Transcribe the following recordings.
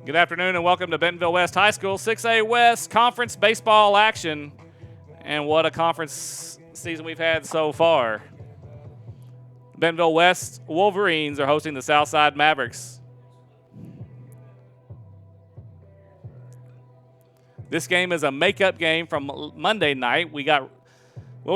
Good afternoon and welcome to Bentonville West High School 6A West Conference Baseball action. And what a conference season we've had so far. Bentonville West Wolverines are hosting the Southside Mavericks. This game is a makeup game from Monday night. We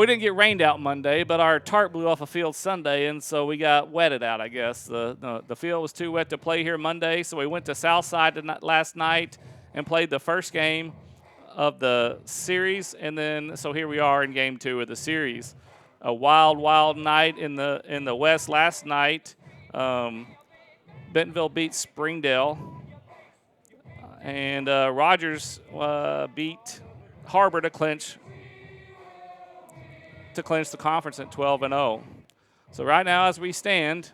didn't get rained out Monday, but our tarp blew off a field Sunday, and so we got wetted out, I guess. The field was too wet to play here Monday, so we went to Southside last night and played the first game of the series, and then so here we are in game 2 of the series. A wild night in the West last night. Bentonville beat Springdale, and Rogers beat Harbor to clinch the conference at 12-0. So right now, as we stand,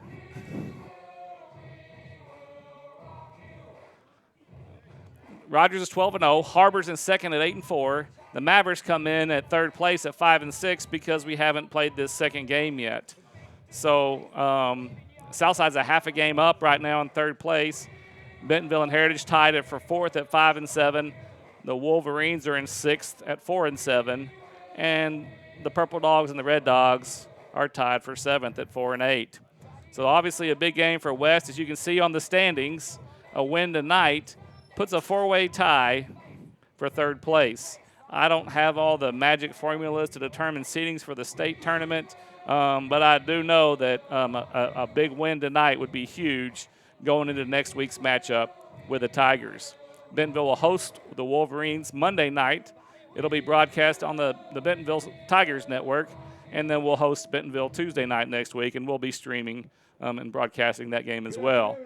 Rogers is 12-0. Harbor's in second at 8-4. The Mavericks come in at third place at 5-6 because we haven't played this second game yet. So Southside's a half a game up right now in third place. Bentonville and Heritage tied it for fourth at 5-7. The Wolverines are in sixth at 4-7, and the Purple Dogs and the Red Dogs are tied for seventh at 4-8. So obviously a big game for West. As you can see on the standings, a win tonight puts a four-way tie for third place. I don't have all the magic formulas to determine seedings for the state tournament, but I do know that a big win tonight would be huge going into next week's matchup with the Tigers. Bentonville will host the Wolverines Monday night. It'll be broadcast on the Bentonville Tigers Network, and then we'll host Bentonville Tuesday night next week, and we'll be streaming and broadcasting that game as well.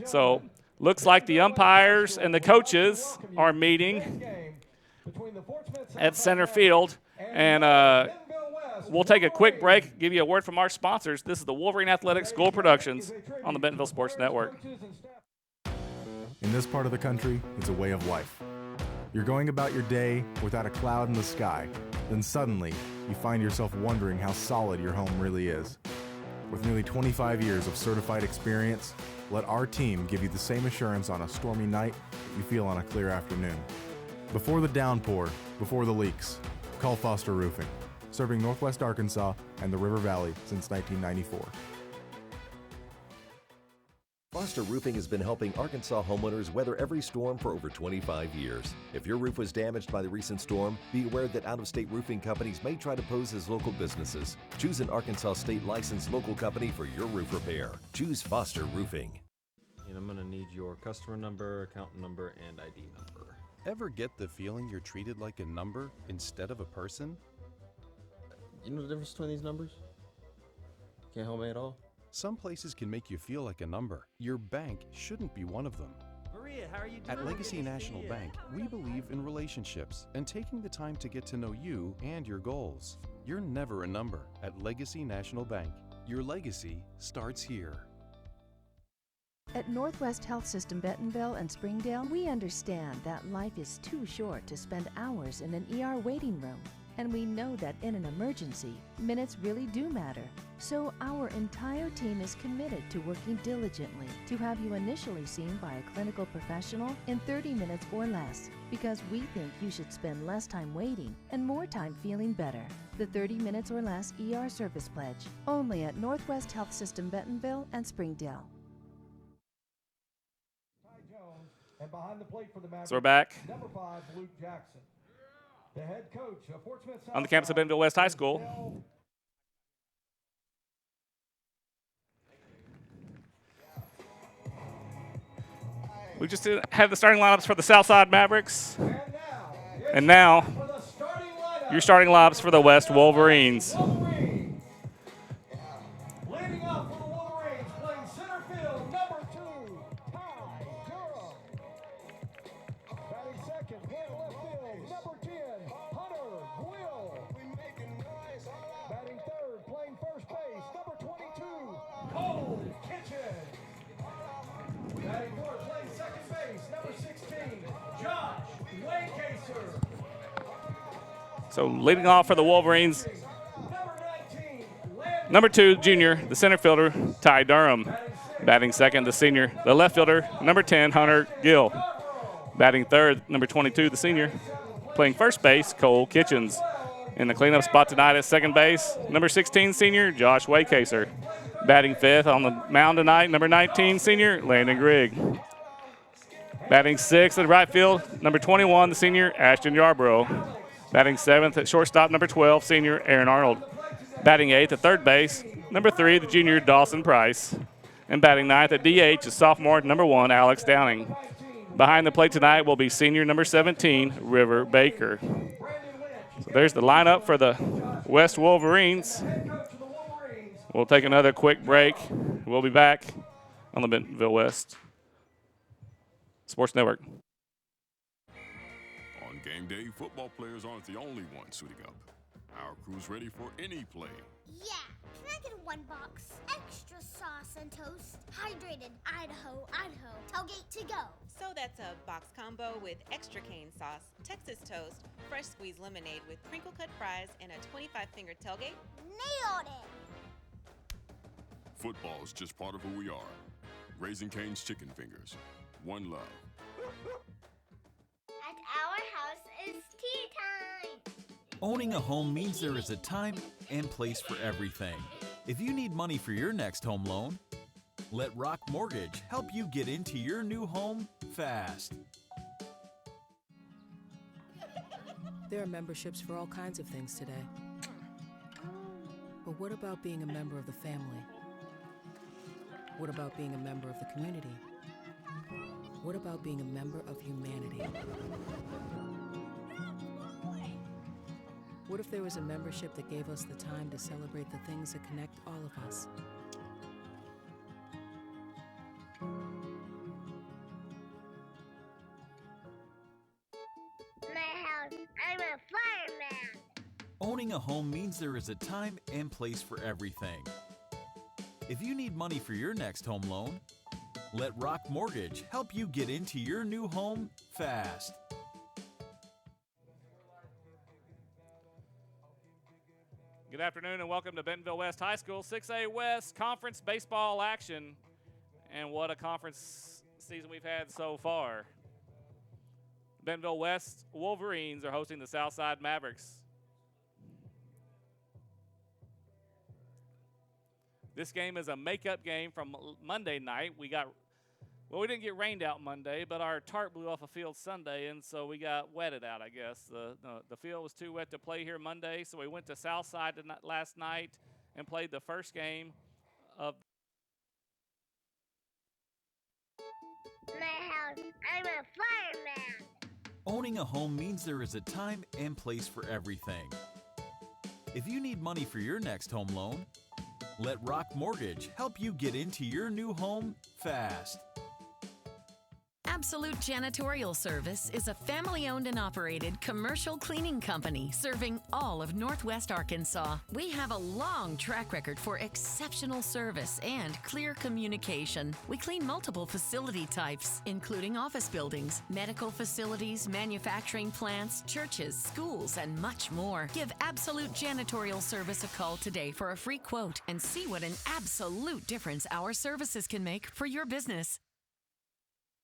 So looks like the umpires and the coaches are meeting at center field, and we'll take a quick break, give you a word from our sponsors. This is the Wolverine Athletics School Productions on the Bentonville Sports Network. In this part of the country, it's a way of life. You're going about your day without a cloud in the sky. Then suddenly, you find yourself wondering how solid your home really is. With nearly 25 years of certified experience, let our team give you the same assurance on a stormy night that you feel on a clear afternoon. Before the downpour, before the leaks, call Foster Roofing, serving Northwest Arkansas and the River Valley since 1994. Foster Roofing has been helping Arkansas homeowners weather every storm for over 25 years. If your roof was damaged by the recent storm, be aware that out-of-state roofing companies may try to pose as local businesses. Choose an Arkansas state licensed local company for your roof repair. Choose Foster Roofing. And I'm going to need your customer number, account number, and ID number. Ever get the feeling you're treated like a number instead of a person? You know the difference between these numbers? Can't help me at all? Some places can make you feel like a number. Your bank shouldn't be one of them. Maria, how are you doing? At Legacy National Bank, we believe in relationships and taking the time to get to know you and your goals. You're never a number at Legacy National Bank. Your legacy starts here. At Northwest Health System Bentonville and Springdale, we understand that life is too short to spend hours in an ER waiting room. And we know that in an emergency, minutes really do matter. So our entire team is committed to working diligently to have you initially seen by a clinical professional in 30 minutes or less, because we think you should spend less time waiting and more time feeling better. The 30 minutes or less ER service pledge, only at Northwest Health System Bentonville and Springdale. So we're back Number 5, Luke Jackson. The head coach of Fort Smith on the campus of Bentonville West High School. We just have the starting lineups for the Southside Mavericks. And now, your starting lineups for the West Wolverines. Leading up for the Wolverines, playing center field, number 2, Ty Durham. Batting second, playing left field, number 10, Hunter Will. Batting third, playing first base, number 22, Cole Kitchen. Batting fourth, playing second base, number 16, Josh Waycaser. So leading off for the Wolverines, Number 19, Landon number 2, junior, the center fielder, Ty Durham. Batting Batting second, the left fielder, number 10, Hunter Gill. Batting third, number 22, the senior. Playing first base, Cole Kitchens. In the cleanup spot tonight at second base, number 16, senior, Josh Waycaser. Batting fifth on the mound tonight, number 19, senior, Landon Grigg. Batting sixth at right field, number 21, the senior, Ashton Yarborough. Batting seventh at shortstop, number 12, senior, Aaron Arnold. Batting eighth at third base, number 3, the junior, Dawson Price. And batting ninth at DH is sophomore, number 1, Alex Downing. Behind the plate tonight will be senior, number 17, River Baker. So there's the lineup for the West Wolverines. We'll take another quick break. We'll be back on the Bentonville West Sports Network. On game day, football players aren't the only ones suiting up. Our crew's ready for any play. Yeah, can I get a 1 box? Extra sauce and toast. Hydrated Idaho, tailgate to go. So that's a box combo with extra cane sauce, Texas toast, fresh squeezed lemonade with crinkle cut fries, and a 25-finger tailgate? Nailed it! Football's just part of who we are. Raising Cane's Chicken Fingers. One love. At our house is tea time. Owning a home means there is a time and place for everything. If you need money for your next home loan, let Rock Mortgage help you get into your new home fast. There are memberships for all kinds of things today. But what about being a member of the family? What about being a member of the community? What about being a member of humanity? What if there was a membership that gave us the time to celebrate the things that connect all of us? My house, I'm a fireman. Owning a home means there is a time and place for everything. If you need money for your next home loan, let Rock Mortgage help you get into your new home fast. Good afternoon and welcome to Bentonville West High School 6A West Conference Baseball action. And what a conference season we've had so far. Bentonville West Wolverines are hosting the Southside Mavericks. This game is a makeup game from Monday night. We didn't get rained out Monday, but our tarp blew off a field Sunday, and so we got wetted out, I guess. The field was too wet to play here Monday, so we went to Southside last night and played the first game of My house, I'm a fireman. Owning a home means there is a time and place for everything. If you need money for your next home loan, let Rock Mortgage help you get into your new home fast. Absolute Janitorial Service is a family-owned and operated commercial cleaning company serving all of Northwest Arkansas. We have a long track record for exceptional service and clear communication. We clean multiple facility types, including office buildings, medical facilities, manufacturing plants, churches, schools, and much more. Give Absolute Janitorial Service a call today for a free quote and see what an absolute difference our services can make for your business.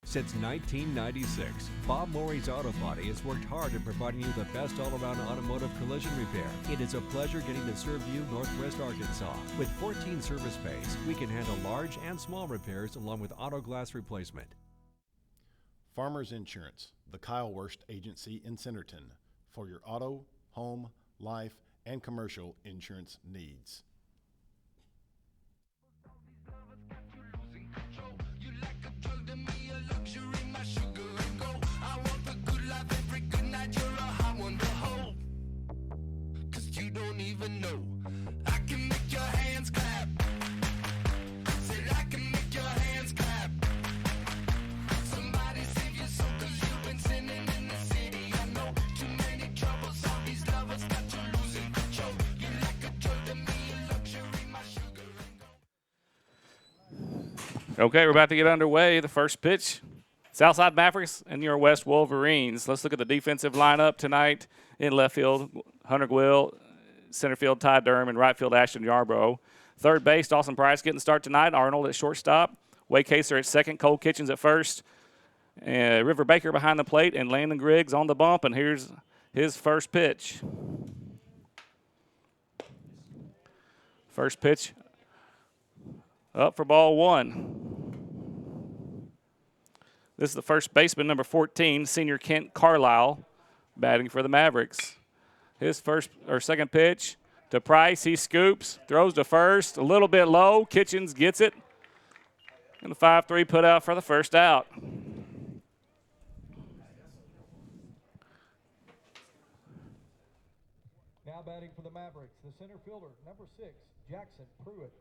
Since 1996, Bob Morey's Auto Body has worked hard at providing you the best all-around automotive collision repair. It is a pleasure getting to serve you Northwest Arkansas. With 14 service bays, we can handle large and small repairs along with auto glass replacement. Farmers Insurance, the Kyle Wurst Agency in Centerton, for your auto, home, life, and commercial insurance needs. Don't even know. I can make your hands clap. Said I can make your hands clap. Somebody save your soul, 'cause you've been sinning in the city. I know too many troubles. All these lovers got you losing control. You like a drug to me, a luxury, my sugar and gold. Okay, we're about to get underway. The first pitch, Southside Mavericks and your West Wolverines. Let's look at the defensive lineup tonight. In left field, Hunter Gill. Center field, Ty Durham, and right field, Ashton Yarborough. Third base, Dawson Price getting the start tonight. Arnold at shortstop. Wade Kaser at second, Cole Kitchens at first. River Baker behind the plate, and Landon Griggs on the bump, and here's his first pitch. First pitch up for ball one. This is the first baseman, number 14, senior Kent Carlisle, batting for the Mavericks. His second pitch to Price. He scoops, throws to first, a little bit low. Kitchens gets it. And the 5-3 put out for the first out. Now batting for the Mavericks, the center fielder, number 6, Jackson Pruitt.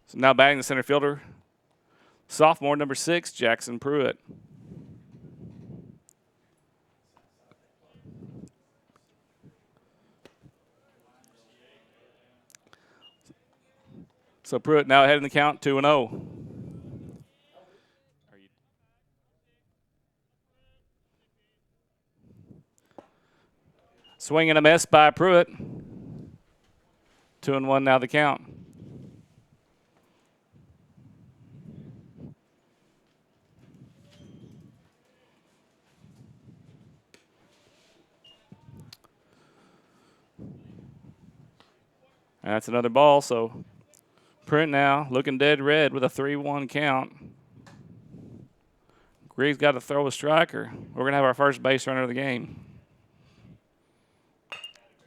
So now batting the center fielder, sophomore number 6, Jackson Pruitt. So Pruitt now ahead in the count, 2-0. Swing and a miss by Pruitt. 2-1 now the count. And that's another ball, so Pruitt now looking dead red with a 3-1 count. Griggs got to throw a striker. We're going to have our first base runner of the game.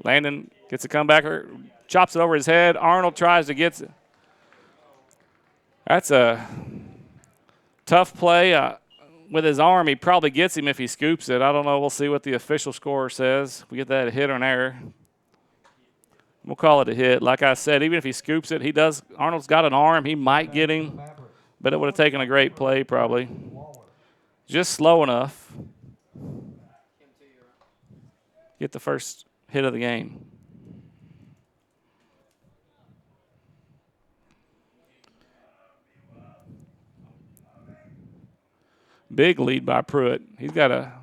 Landon gets a comebacker, chops it over his head. Arnold tries to get it. That's a tough play. With his arm, he probably gets him if he scoops it. I don't know. We'll see what the official scorer says. We get that a hit or an error. We'll call it a hit. Like I said, even if he scoops it, he does. Arnold's got an arm. He might get him, but it would have taken a great play probably. Just slow enough. Get the first hit of the game. Big lead by Pruitt. He's got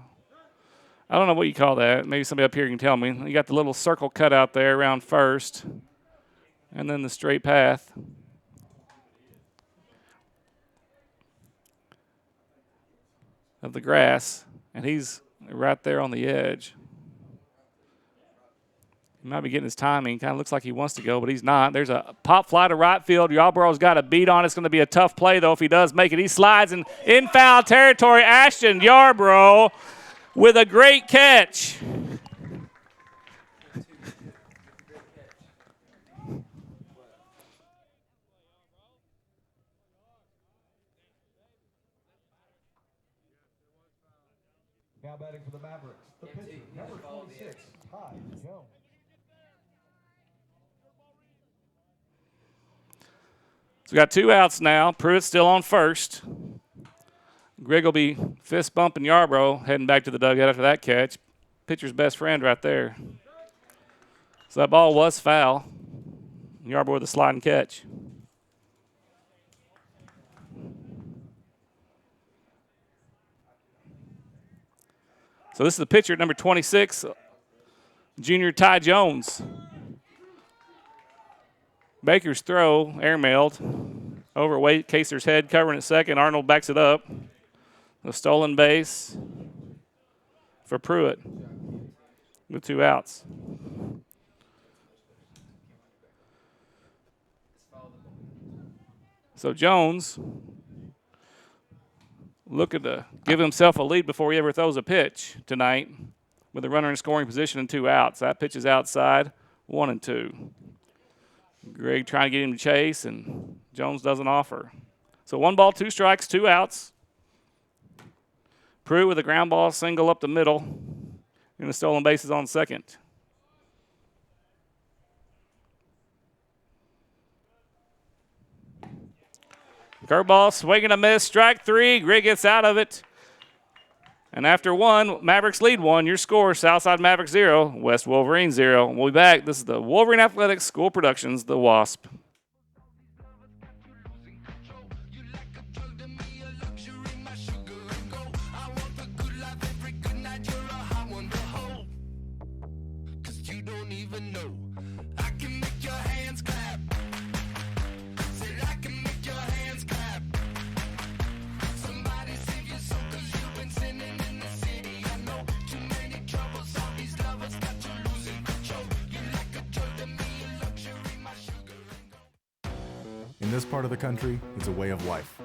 I don't know what you call that. Maybe somebody up here can tell me. You got the little circle cut out there around first, and then the straight path. Of the grass, and he's right there on the edge. He might be getting his timing. Kind of looks like he wants to go, but he's not. There's a pop fly to right field. Yarbrough's got a beat on. It's going to be a tough play, though, if he does make it. He slides in foul territory. Ashton Yarbrough with a great catch. Now batting for the Mavericks, the pitcher, number 26, Ty Jones. So we got 2 outs now. Pruitt's still on first. Greg will be fist bumping Yarbrough, heading back to the dugout after that catch. Pitcher's best friend right there. So that ball was foul. Yarbrough with a sliding catch. So this is the pitcher, number 26, junior Ty Jones. Baker's throw, airmailed, over Wade Kaser's head, covering it second. Arnold backs it up. A stolen base for Pruitt with 2 outs. So Jones looking to give himself a lead before he ever throws a pitch tonight with a runner in scoring position and 2 outs. That pitch is outside, 1-2. Greg trying to get him to chase, and Jones doesn't offer. So 1 ball, 2 strikes, 2 outs. Pruitt with a ground ball single up the middle, and the stolen bases on second. Curveball, swing and a miss, strike 3. Greg gets out of it. And after 1, Mavericks lead 1. Your score, Southside Mavericks 0, West Wolverines 0. We'll be back. This is the Wolverine Athletics School Productions, the WASP. In this part of the country, it's a way of life.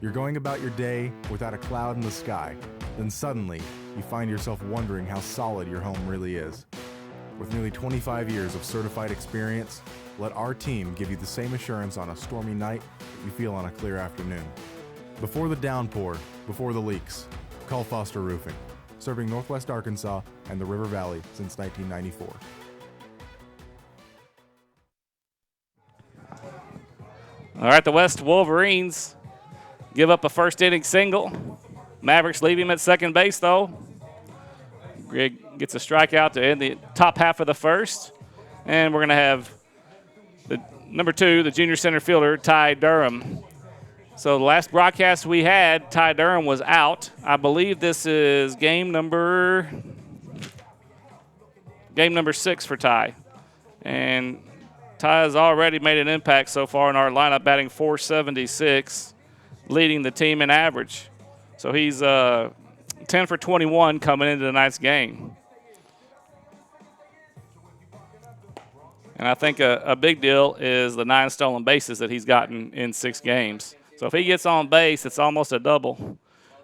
You're going about your day without a cloud in the sky, then suddenly you find yourself wondering how solid your home really is. With nearly 25 years of certified experience, let our team give you the same assurance on a stormy night that you feel on a clear afternoon. Before the downpour, before the leaks, call Foster Roofing, serving Northwest Arkansas and the River Valley since 1994. All right, the West Wolverines give up a first inning single. Mavericks leave him at second base, though. Greg gets a strikeout to end the top half of the first. And we're going to have the number 2, the junior center fielder, Ty Durham. So the last broadcast we had, Ty Durham was out. I believe this is game number 6 for Ty. And Ty has already made an impact so far in our lineup, batting .476, leading the team in average. So he's 10 for 21 coming into tonight's game. And I think a big deal is the 9 stolen bases that he's gotten in 6 games. So if he gets on base, it's almost a double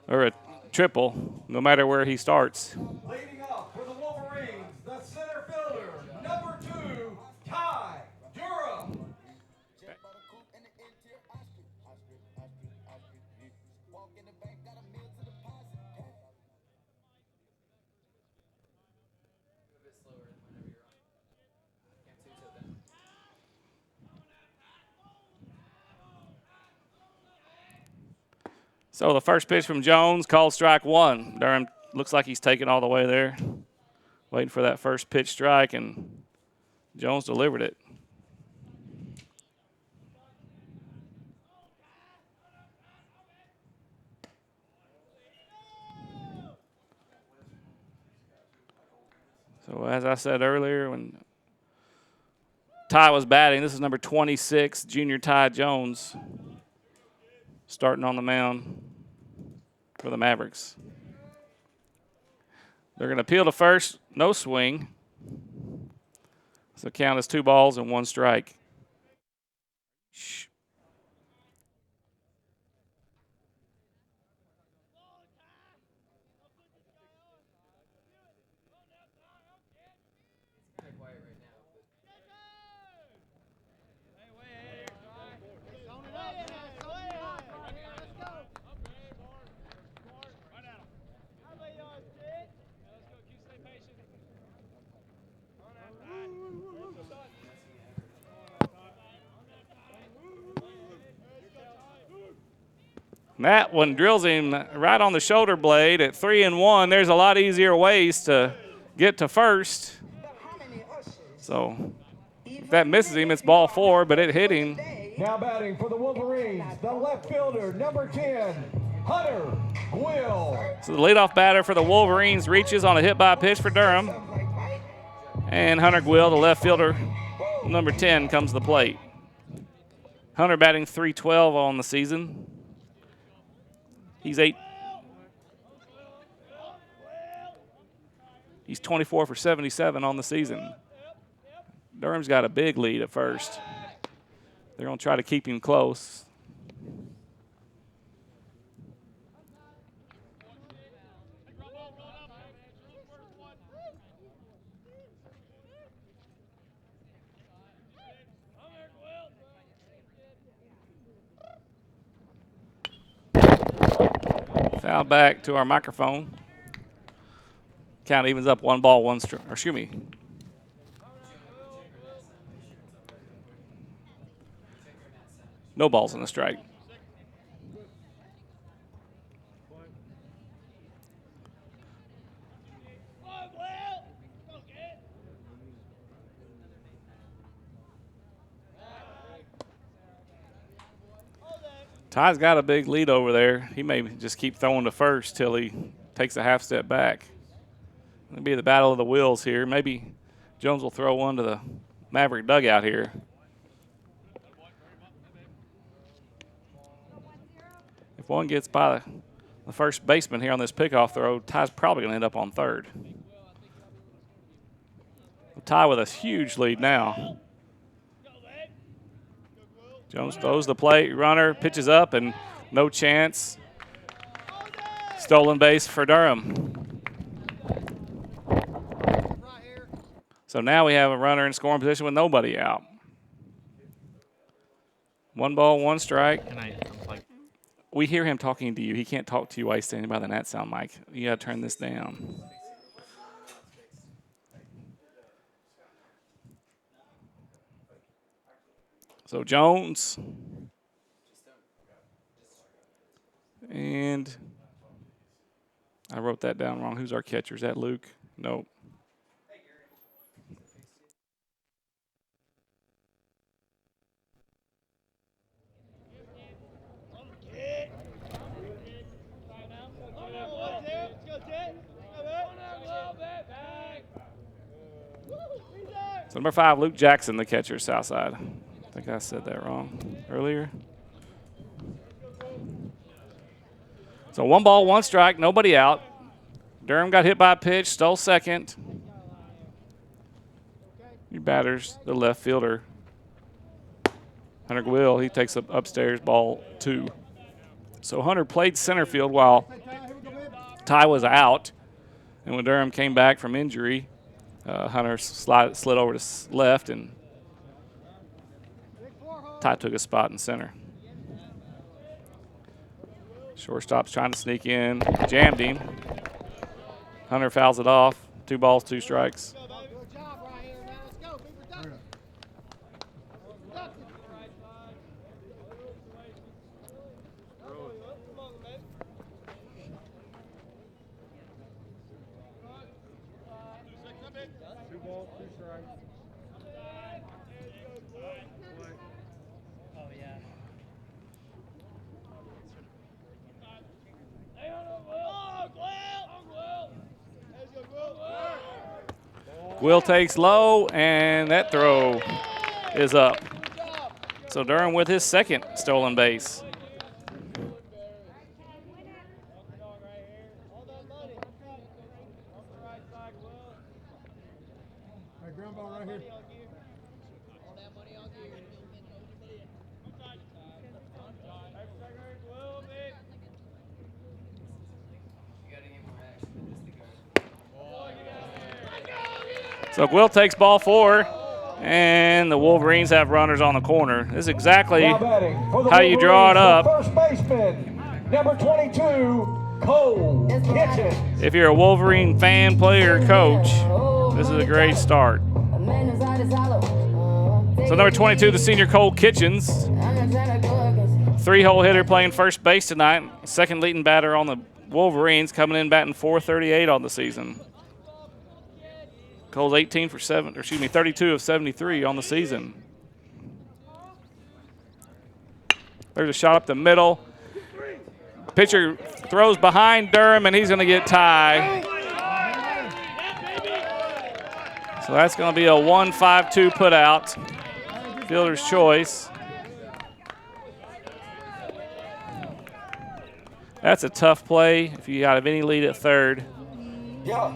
or a triple, no matter where he starts. Leading off for the Wolverines, the center fielder, number 2, Ty Durham. So the first pitch from Jones, called strike 1. Durham looks like he's taken all the way there, waiting for that first pitch strike, and Jones delivered it. So as I said earlier, when Ty was batting, this is number 26, junior Ty Jones, starting on the mound for the Mavericks. They're going to peel to first, no swing. So count is 2 balls and 1 strike. Shh. That one drills him right on the shoulder blade at 3-1. There's a lot easier ways to get to first. So if that misses him, it's ball 4, but it hit him. Now batting for the Wolverines, the left fielder, number 10, Hunter Will. So the leadoff batter for the Wolverines reaches on a hit by pitch for Durham. And Hunter Will, the left fielder, number 10, comes to the plate. Hunter batting .312 on the season. He's 24 for 77 on the season. Durham's got a big lead at first. They're going to try to keep him close. Foul back to our microphone. Count evens up 1 ball, 1 strike. Or excuse me. No balls in the strike. Ty's got a big lead over there. He may just keep throwing to first till he takes a half step back. It'll be the battle of the wheels here. Maybe Jones will throw one to the Maverick dugout here. If one gets by the first baseman here on this pickoff throw, Ty's probably going to end up on third. Ty with a huge lead now. Jones throws the plate, runner pitches up, and no chance. Stolen base for Durham. So now we have a runner in scoring position with nobody out. 1 ball, 1 strike. We hear him talking to you. He can't talk to you while he's standing by the net sound mic. You got to turn this down. So Jones. And I wrote that down wrong. Who's our catcher? Is that Luke? Nope. So number 5, Luke Jackson, the catcher, Southside. I think I said that wrong earlier. So 1 ball, 1 strike, nobody out. Durham got hit by a pitch, stole second. Your batter's the left fielder. Hunter Gwill, he takes up upstairs, ball 2. So Hunter played center field while Ty was out. And when Durham came back from injury, Hunter slid over to left, and Ty took a spot in center. Shortstop's trying to sneak in, jammed him. Hunter fouls it off. 2 balls, 2 strikes. Will takes low, and that throw is up. So Durham with his 2nd stolen base. So Will takes ball 4, and the Wolverines have runners on the corner. This is exactly how you draw it up. First baseman, number 22, Cole Kitchen. If you're a Wolverine fan, player, or coach, this is a great start. So number 22, the senior Cole Kitchens. 3-hole hitter playing first base tonight. 2nd leading batter on the Wolverines, coming in batting .438 on the season. Cole's 32 of 73 on the season. There's a shot up the middle. Pitcher throws behind Durham, and he's going to get Ty. So that's going to be a 1-5-2 put out. Fielder's choice. That's a tough play if you have any lead at third. Yeah.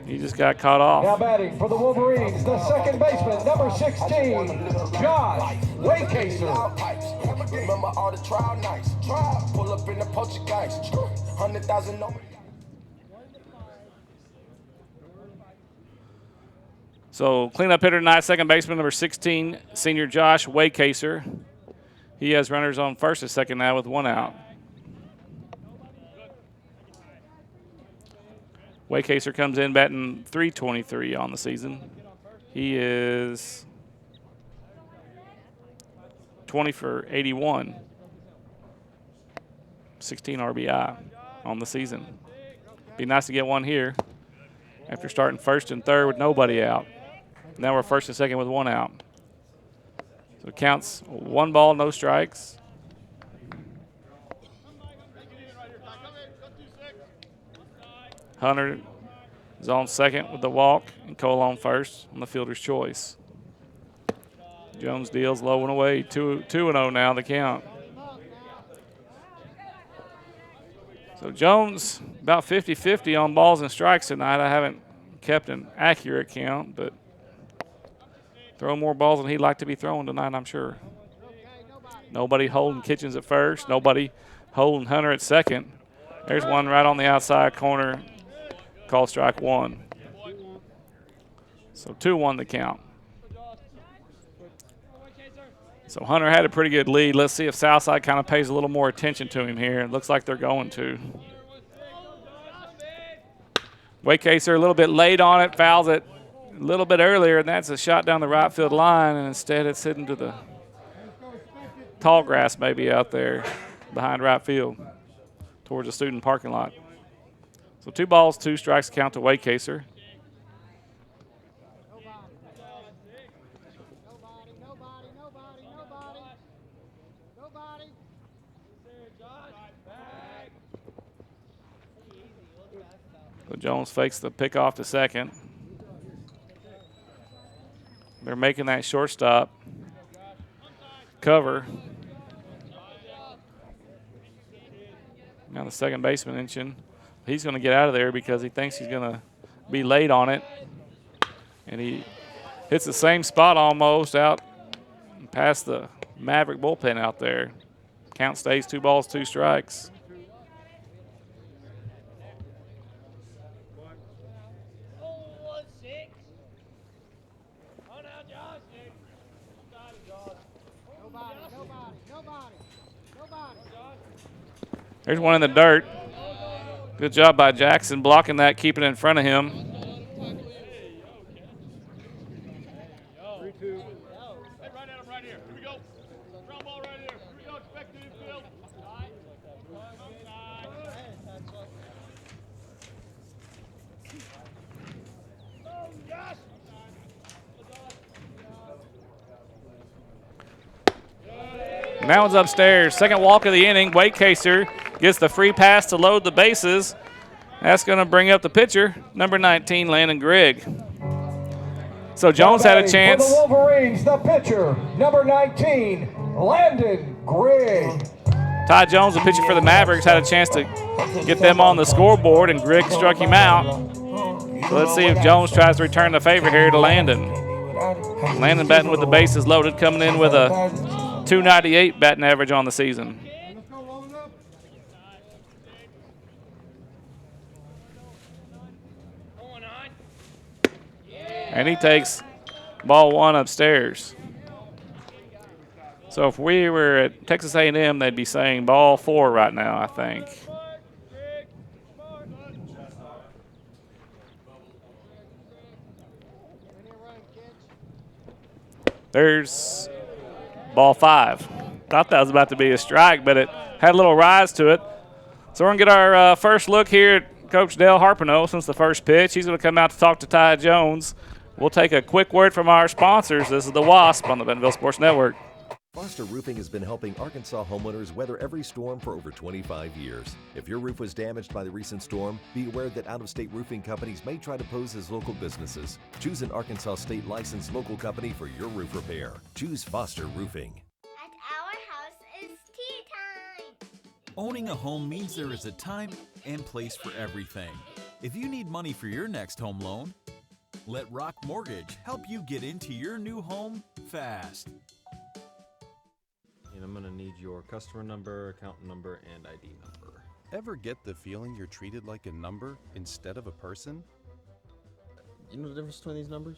He just got caught off. Now batting for the Wolverines, the 2nd baseman, number 16, Josh Waycaser. Remember all the trial nights. Pull up in the poacher guys. 100,000 over. So cleanup hitter tonight, 2nd baseman, number 16, senior Josh Waycaser. He has runners on first and second now with 1 out. Waycaser comes in batting .323 on the season. He is 20 for 81. 16 RBI on the season. Be nice to get one here after starting first and third with nobody out. Now we're first and second with 1 out. So it counts 1 ball, no strikes. Hunter is on second with the walk, and Cole on first on the fielder's choice. Jones deals low and away, 2-0 now the count. So Jones about 50-50 on balls and strikes tonight. I haven't kept an accurate count, but Throw more balls than he'd like to be throwing tonight, I'm sure. Nobody holding Kitchens at first. Nobody holding Hunter at second. There's one right on the outside corner. Called strike one. So 2-1 the count. So Hunter had a pretty good lead. Let's see if Southside kind of pays a little more attention to him here. It looks like they're going to. Waycaser a little bit late on it, fouls it a little bit earlier, and that's a shot down the right field line, and instead it's hitting to the tall grass maybe out there behind right field towards the student parking lot. So 2 balls, 2 strikes count to Waycaser. So Jones fakes the pick off to second. They're making that shortstop cover. Now the second baseman inching. He's going to get out of there because he thinks he's going to be late on it. And he hits the same spot almost out past the Maverick bullpen out there. Count stays 2 balls, 2 strikes. There's one in the dirt. Good job by Jackson blocking that, keeping it in front of him. 3-2. Hey, right at him right here. Here we go. Ground ball right here. Here we go. Expect to infield. And that one's upstairs. Second walk of the inning. Waycaser gets the free pass to load the bases. That's going to bring up the pitcher, number 19, Landon Grigg. So Jones had a chance. For the Wolverines, the pitcher, number 19, Landon Grigg. Ty Jones, the pitcher for the Mavericks, had a chance to get them on the scoreboard, and Grigg struck him out. So let's see if Jones tries to return the favor here to Landon. Landon batting with the bases loaded, coming in with a .298 batting average on the season. And he takes ball 1 upstairs. So if we were at Texas A&M, they'd be saying ball 4 right now, I think. There's ball 5. Thought that was about to be a strike, but it had a little rise to it. So we're going to get our first look here at Coach Dale Harpino since the first pitch. He's going to come out to talk to Ty Jones. We'll take a quick word from our sponsors. This is the WASP on the Bentonville Sports Network. Foster Roofing has been helping Arkansas homeowners weather every storm for over 25 years. If your roof was damaged by the recent storm, be aware that out-of-state roofing companies may try to pose as local businesses. Choose an Arkansas state licensed local company for your roof repair. Choose Foster Roofing. At our house, it's tea time. Owning a home means there is a time and place for everything. If you need money for your next home loan, let Rock Mortgage help you get into your new home fast. And I'm gonna need your customer number, account number, and ID number. Ever get the feeling you're treated like a number instead of a person? You know the difference between these numbers?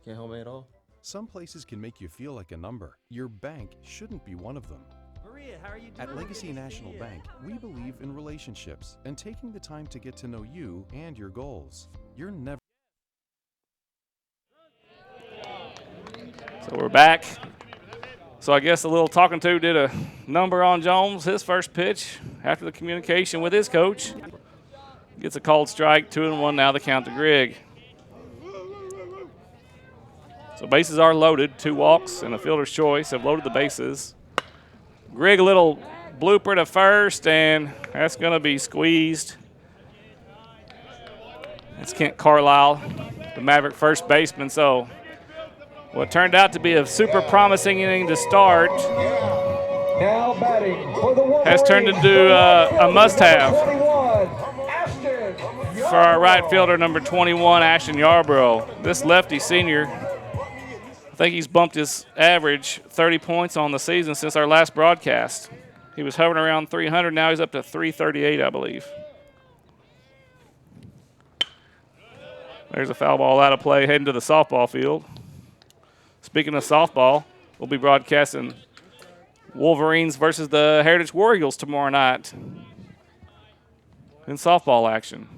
Can't help me at all? Some places can make you feel like a number. Your bank shouldn't be one of them. Maria, how are you doing? At Legacy National Bank, we believe in relationships and taking the time to get to know you and your goals. You're never. So we're back. So I guess a little talking to did a number on Jones, his first pitch after the communication with his coach. Gets a called strike, 2-1 now the count to Grigg. So bases are loaded, 2 walks and a fielder's choice have loaded the bases. Grigg a little blooper to first, and that's going to be squeezed. It's Kent Carlisle, the Maverick first baseman. So what turned out to be a super promising inning to start Now batting for the Wolverines, has turned into a must-have for our right fielder, number 21, Ashton Yarbrough. This lefty senior I think he's bumped his average 30 points on the season since our last broadcast. He was hovering around 300. Now he's up to 338, I believe. There's a foul ball out of play heading to the softball field. Speaking of softball, we'll be broadcasting Wolverines versus the Heritage War Eagles tomorrow night in softball action.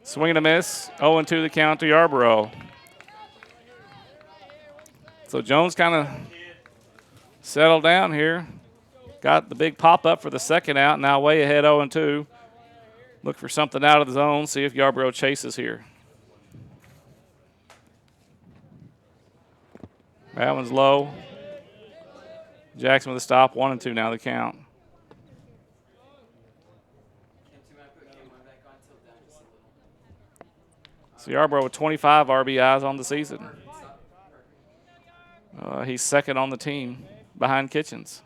Swing and a miss. 0-2 the count to Yarborough. So Jones kind of settled down here. Got the big pop-up for the second out. Now way ahead 0-2. Look for something out of the zone. See if Yarborough chases here. That one's low. Jackson with a stop. 1-2 now the count. So Yarborough with 25 RBIs on the season. He's second on the team behind Kitchens.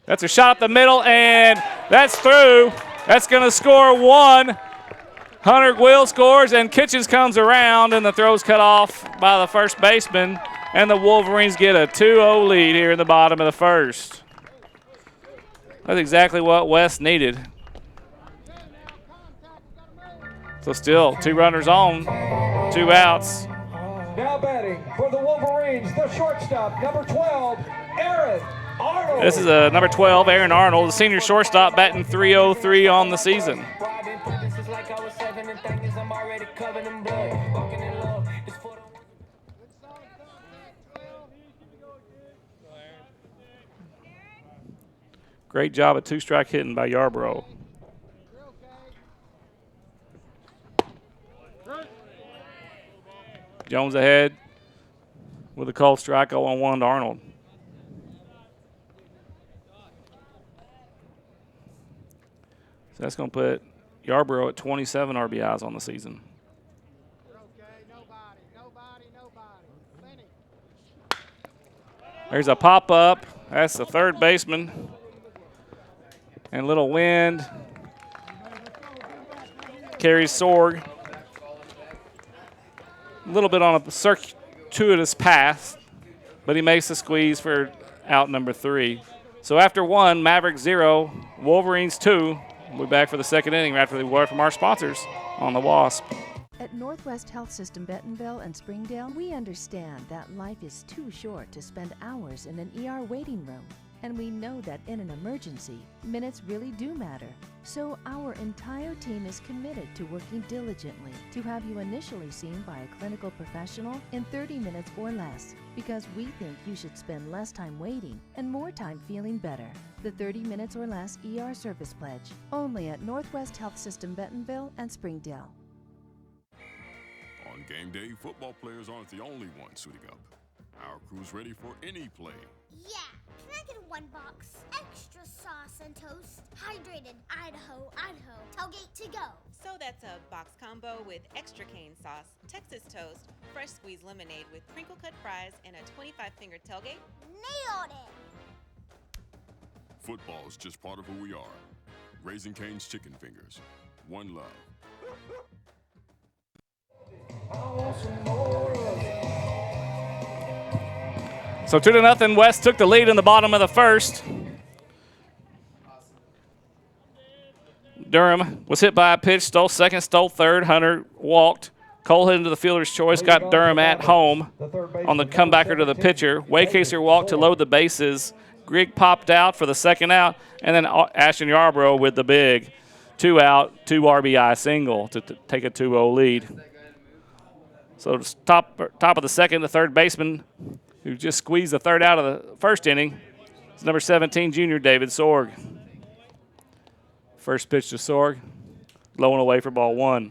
That's a shot up the middle, and that's through. That's going to score one. Hunter Will scores, and Kitchens comes around, and the throw's cut off by the first baseman, and the Wolverines get a 2-0 lead here in the bottom of the first. That's exactly what West needed. So still 2 runners on, 2 outs. Now batting for the Wolverines, the shortstop, number 12, Aaron Arnold. This is number 12, Aaron Arnold, the senior shortstop, batting .303 on the season. Great job at 2-strike hitting by Yarborough. Jones ahead with a called strike 0-1 to Arnold. So that's going to put Yarborough at 27 RBIs on the season. There's a pop-up. That's the third baseman. And a little wind carries Sorg. A little bit on a circuitous path, but he makes the squeeze for out number 3. So after 1, Mavericks 0, Wolverines 2. We'll be back for the second inning after the word from our sponsors on the Wasp. At Northwest Health System Bentonville and Springdale, we understand that life is too short to spend hours in an ER waiting room. And we know that in an emergency, minutes really do matter. So our entire team is committed to working diligently to have you initially seen by a clinical professional in 30 minutes or less, because we think you should spend less time waiting and more time feeling better. The 30 minutes or less ER service pledge, only at Northwest Health System Bentonville and Springdale. On game day, football players aren't the only ones suiting up. Our crew's ready for any play. Yeah, can I get 1 box? Extra sauce and toast. Hydrated Idaho, tailgate to go. So that's a box combo with extra cane sauce, Texas toast, fresh squeezed lemonade with crinkle cut fries, and a 25-finger tailgate? Nailed it! Football is just part of who we are. Raising Cane's Chicken Fingers. One love. So 2-0, West took the lead in the bottom of the first. Durham was hit by a pitch, stole second, stole third. Hunter walked. Cole hit into the fielder's choice, got Durham at home on the comebacker to the pitcher. Waycaser walked to load the bases. Grigg popped out for the second out, and then Ashton Yarborough with the big 2-out, 2 RBI single to take a 2-0 lead. So top of the second, the third baseman who just squeezed the third out of the first inning is number 17, junior David Sorg. First pitch to Sorg, low and away for ball 1.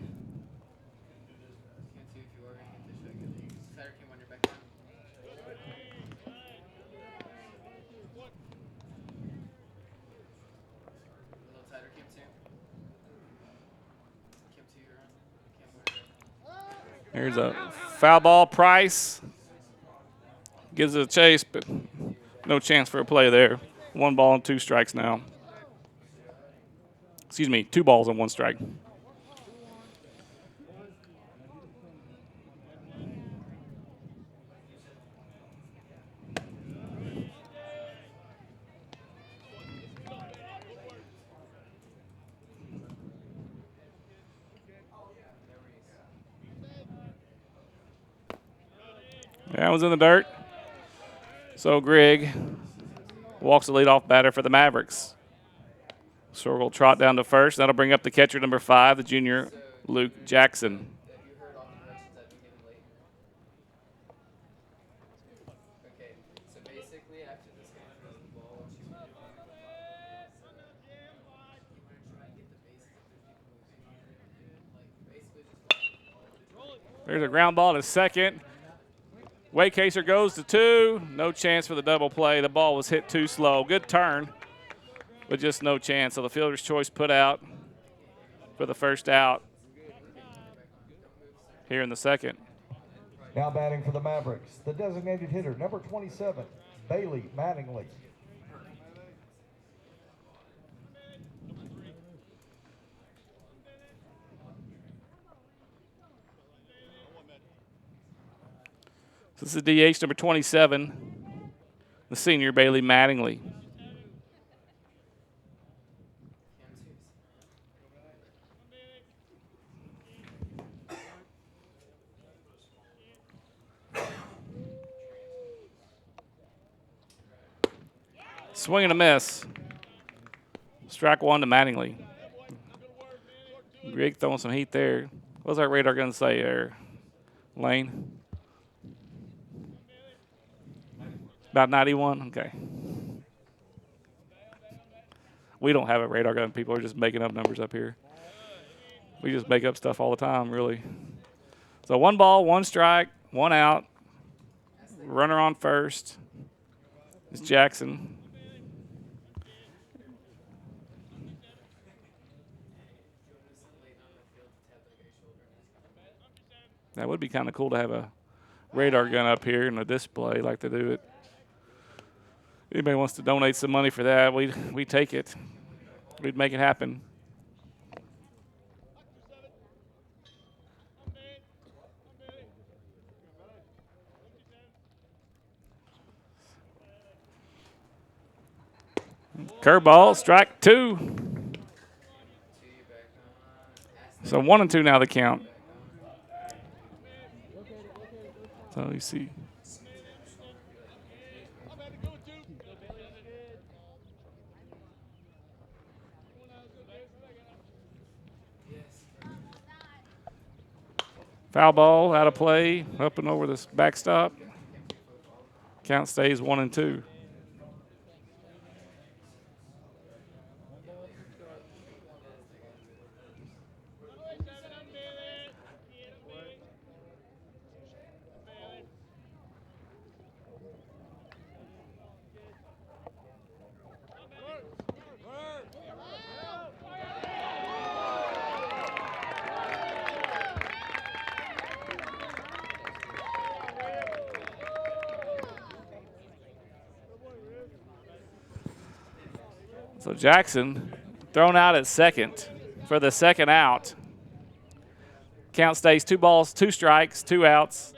Here's a foul ball. Price gives it a chase, but no chance for a play there. 1 ball and 2 strikes now. Excuse me, 2 balls and 1 strike. That was in the dirt. So Grigg walks the leadoff batter for the Mavericks. Sorrell will trot down to first. That'll bring up the catcher, number 5, the junior Luke Jackson. There's a ground ball to second. Waycaser goes to 2. No chance for the double play. The ball was hit too slow. Good turn, but just no chance. So the fielder's choice put out for the first out here in the second. Now batting for the Mavericks, the designated hitter, number 27, Bailey Mattingly. So this is DH number 27, the senior Bailey Mattingly. Swing and a miss. Strike 1 to Mattingly. Grigg throwing some heat there. What was our radar gun say there, Lane? About 91? Okay. We don't have a radar gun. People are just making up numbers up here. We just make up stuff all the time, really. So 1 ball, 1 strike, 1 out. Runner on first is Jackson. That would be kind of cool to have a radar gun up here and a display like they do it. Anybody wants to donate some money for that, we take it. We'd make it happen. Curveball, strike 2. So 1 and 2 now the count. So you see. Foul ball, out of play, up and over this backstop. Count stays 1 and 2. So Jackson thrown out at second for the second out. Count stays 2 balls, 2 strikes, 2 outs.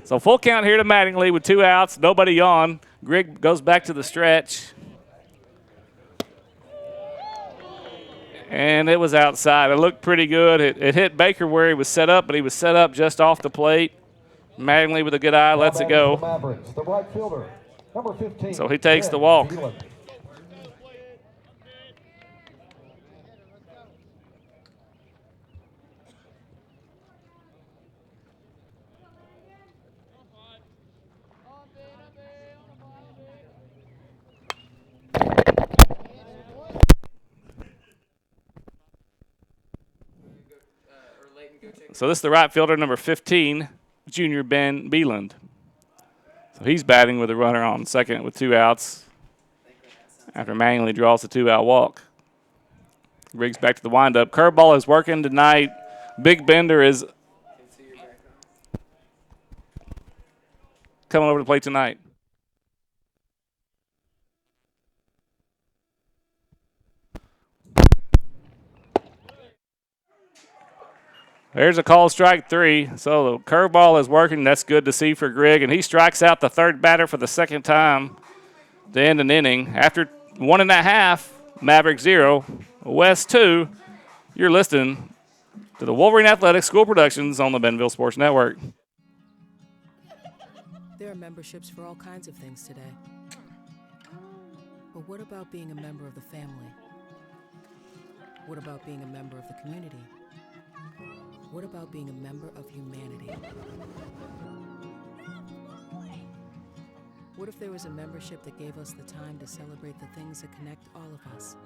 So full count here to Mattingly with 2 outs, nobody on. Grigg goes back to the stretch. And it was outside. It looked pretty good. It hit Baker where he was set up, but he was set up just off the plate. Mattingly with a good eye lets it go. Mavericks, the right fielder, number 15. So he takes the walk. So this is the right fielder, number 15, junior Ben Beeland. So he's batting with a runner on second with 2 outs. after manually draws the 2-out walk. Riggs back to the windup. Curveball is working tonight. Big Bender is coming over to play tonight. There's a call, strike 3. So the curveball is working. That's good to see for Grigg. And he strikes out the third batter for the second time to end an inning. After 1.5, Mavericks 0, West 2. You're listening to the Wolverine Athletics School Productions on the Bentonville Sports Network. There are memberships for all kinds of things today. But what about being a member of the family? What about being a member of the community? What about being a member of humanity? What if there was a membership that gave us the time to celebrate the things that connect all of us?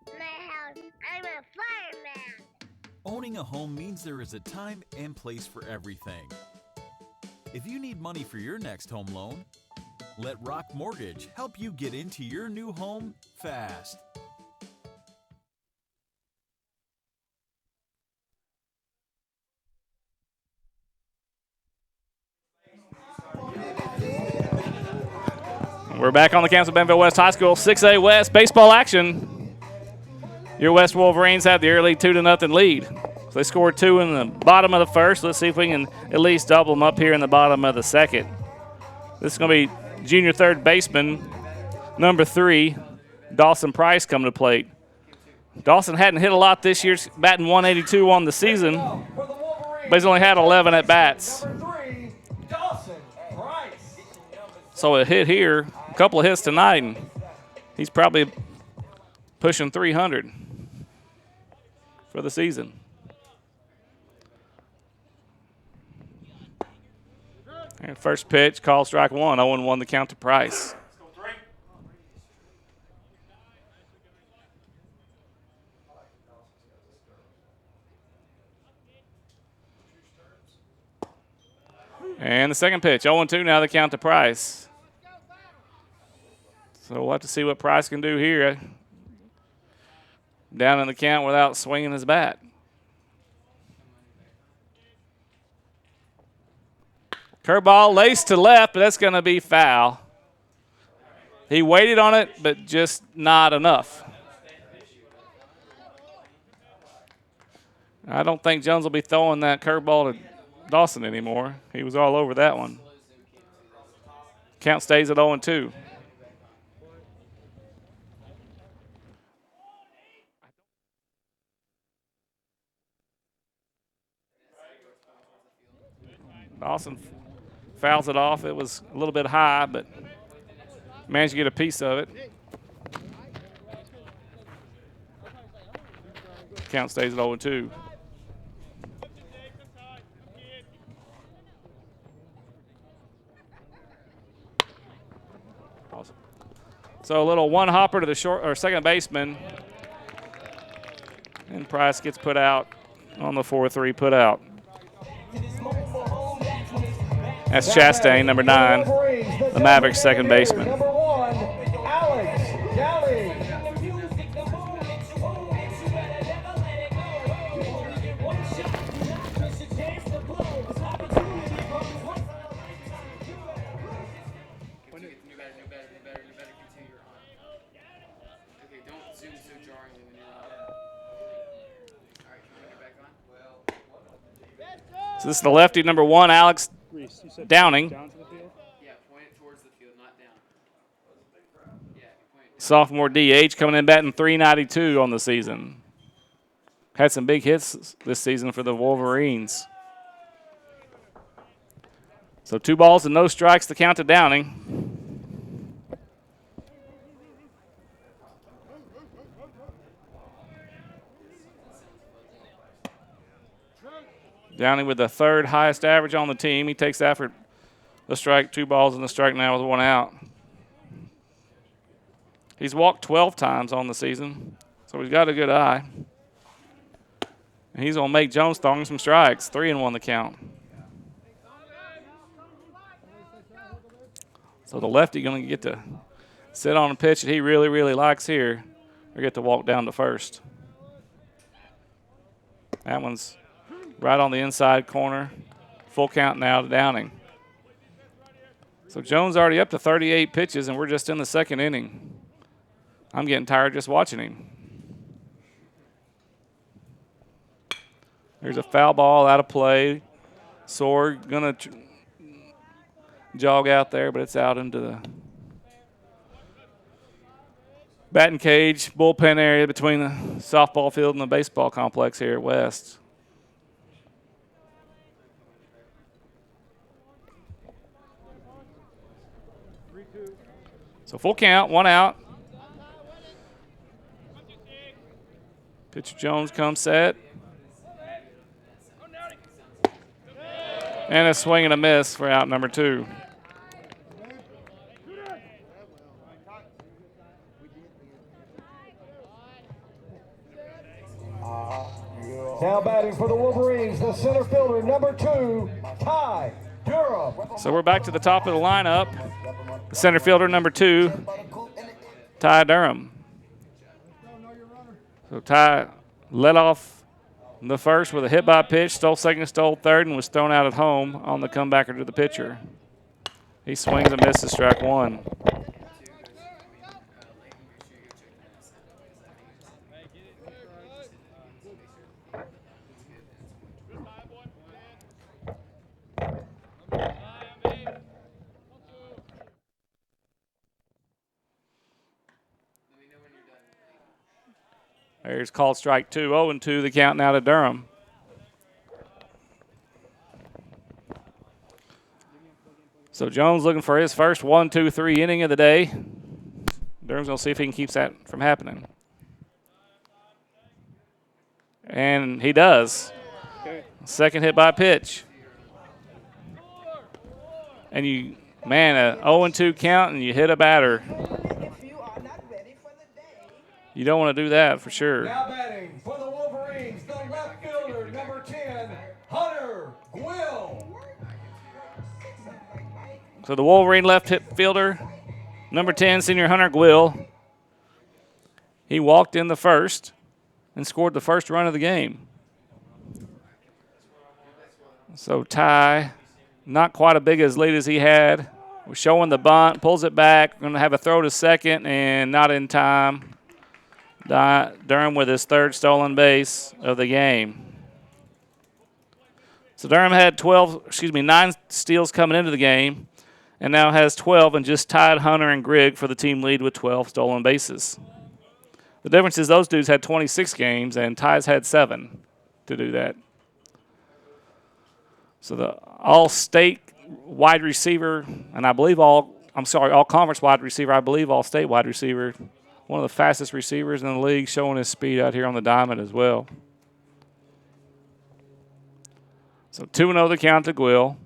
My house, I'm a fireman. Owning a home means there is a time and place for everything. If you need money for your next home loan, let Rock Mortgage help you get into your new home fast. We're back on the campus of Bentonville West High School. 6A West baseball action. Your West Wolverines have the early 2-0 lead. So they scored 2 in the bottom of the first. Let's see if we can at least double them up here in the bottom of the second. This is going to be junior third baseman, number 3, Dawson Price, coming to plate. Dawson hadn't hit a lot this year, batting 182 on the season, but he's only had 11 at-bats. So a hit here, a couple of hits tonight, and he's probably pushing 300 for the season. And first pitch, call strike 1, 0-1 the count to Price. And the second pitch, 0-2 now the count to Price. So we'll have to see what Price can do here. Down in the count without swinging his bat. Curveball laced to left, but that's going to be foul. He waited on it, but just not enough. I don't think Jones will be throwing that curveball to Dawson anymore. He was all over that one. Count stays at 0-2. Dawson fouls it off. It was a little bit high, but managed to get a piece of it. Count stays at 0-2. Awesome. So a little one hopper to the short or second baseman, and Price gets put out on the 4-3 put out. That's Chastain, number 9, the Mavericks second baseman. Number 1, Alex Galley. So this is the lefty, number 1, Alex Downing. Sophomore DH coming in batting .392 on the season. Had some big hits this season for the Wolverines. So 2 balls and no strikes to count to Downing. Downing with the 3rd highest average on the team. He takes that for the strike, 2 balls and the strike now with 1 out. He's walked 12 times on the season, so he's got a good eye. And he's going to make Jones throw him some strikes, 3-1 the count. So the lefty going to get to sit on a pitch that he really, really likes here, or get to walk down to first. That one's right on the inside corner. Full count now to Downing. So Jones already up to 38 pitches, and we're just in the second inning. I'm getting tired just watching him. There's a foul ball out of play. Sorg going to jog out there, but it's out into the batting cage, bullpen area between the softball field and the baseball complex here at West. So full count, 1 out. Pitcher Jones comes set. And a swing and a miss for out number 2. Now batting for the Wolverines, the center fielder, number 2, Ty Durham. So we're back to the top of the lineup. The center fielder, number 2, Ty Durham. So Ty led off the first with a hit by pitch, stole second, stole third, and was thrown out at home on the comebacker to the pitcher. He swings and misses, strike 1. There's called strike 2, 0-2, the count now to Durham. So Jones looking for his first 1-2-3 inning of the day. Durham's going to see if he can keep that from happening. And he does. Second hit by pitch. And you, man, a 0-2 count and you hit a batter. You don't want to do that for sure. Now batting for the Wolverines, the left fielder, number 10, Hunter Will. So the Wolverine left fielder, number 10, senior Hunter Gwill. He walked in the first and scored the first run of the game. So Ty, not quite as big as lead as he had, was showing the bunt, pulls it back, going to have a throw to second, and not in time. Durham with his third stolen base of the game. So Durham had 9 steals coming into the game, and now has 12 and just tied Hunter and Grigg for the team lead with 12 stolen bases. The difference is those dudes had 26 games, and Ty's had 7 to do that. So the all-state wide receiver, and I believe all-conference wide receiver, I believe all-state wide receiver, one of the fastest receivers in the league, showing his speed out here on the diamond as well. So 2-0 the count to Gwill.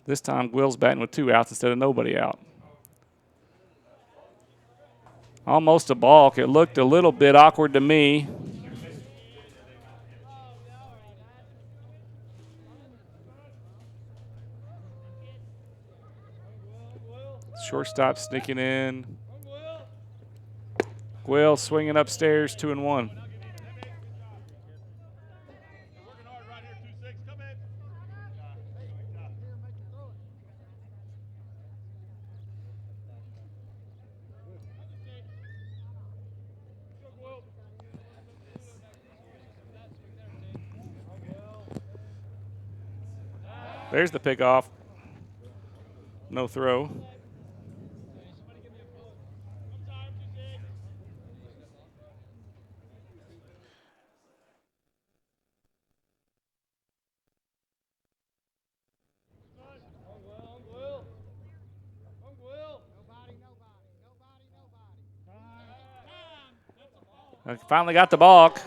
This time Gwill's batting with 2 outs instead of nobody out. Almost a balk. It looked a little bit awkward to me. Shortstop sneaking in. Gwill swinging upstairs, 2-1. There's the pickoff. No throw. I finally got the balk.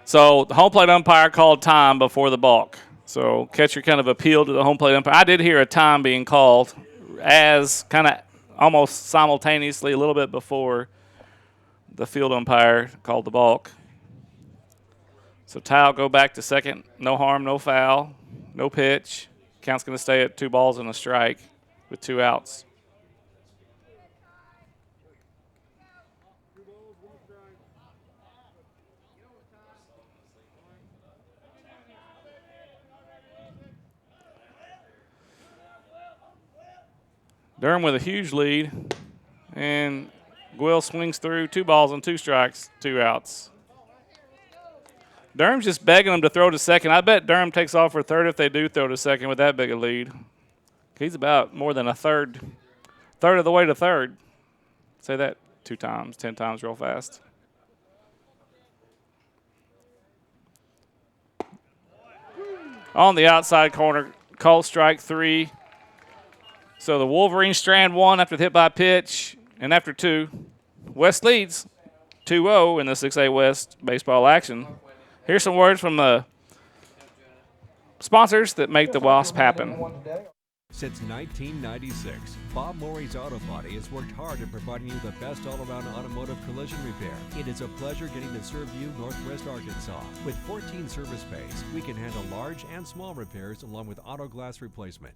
So the home plate umpire called time before the balk. So catcher kind of appealed to the home plate umpire. I did hear a time being called as kind of almost simultaneously a little bit before the field umpire called the balk. So Ty will go back to second. No harm, no foul, no pitch. Count's going to stay at 2 balls and a strike with 2 outs. Durham with a huge lead, and Guil swings through 2 balls and 2 strikes, 2 outs. Durham's just begging them to throw to second. I bet Durham takes off for third if they do throw to second with that big a lead. He's about more than a third of the way to third. Say that 2 times, 10 times real fast. On the outside corner, called strike 3. So the Wolverines strand 1 after the hit by pitch, and after 2, West leads 2-0 in the 6A West baseball action. Here's some words from the sponsors that make the Wasp happen. Since 1996, Bob Morey's Auto Body has worked hard in providing you the best all-around automotive collision repair. It is a pleasure getting to serve you Northwest Arkansas. With 14 service bays, we can handle large and small repairs along with auto glass replacement.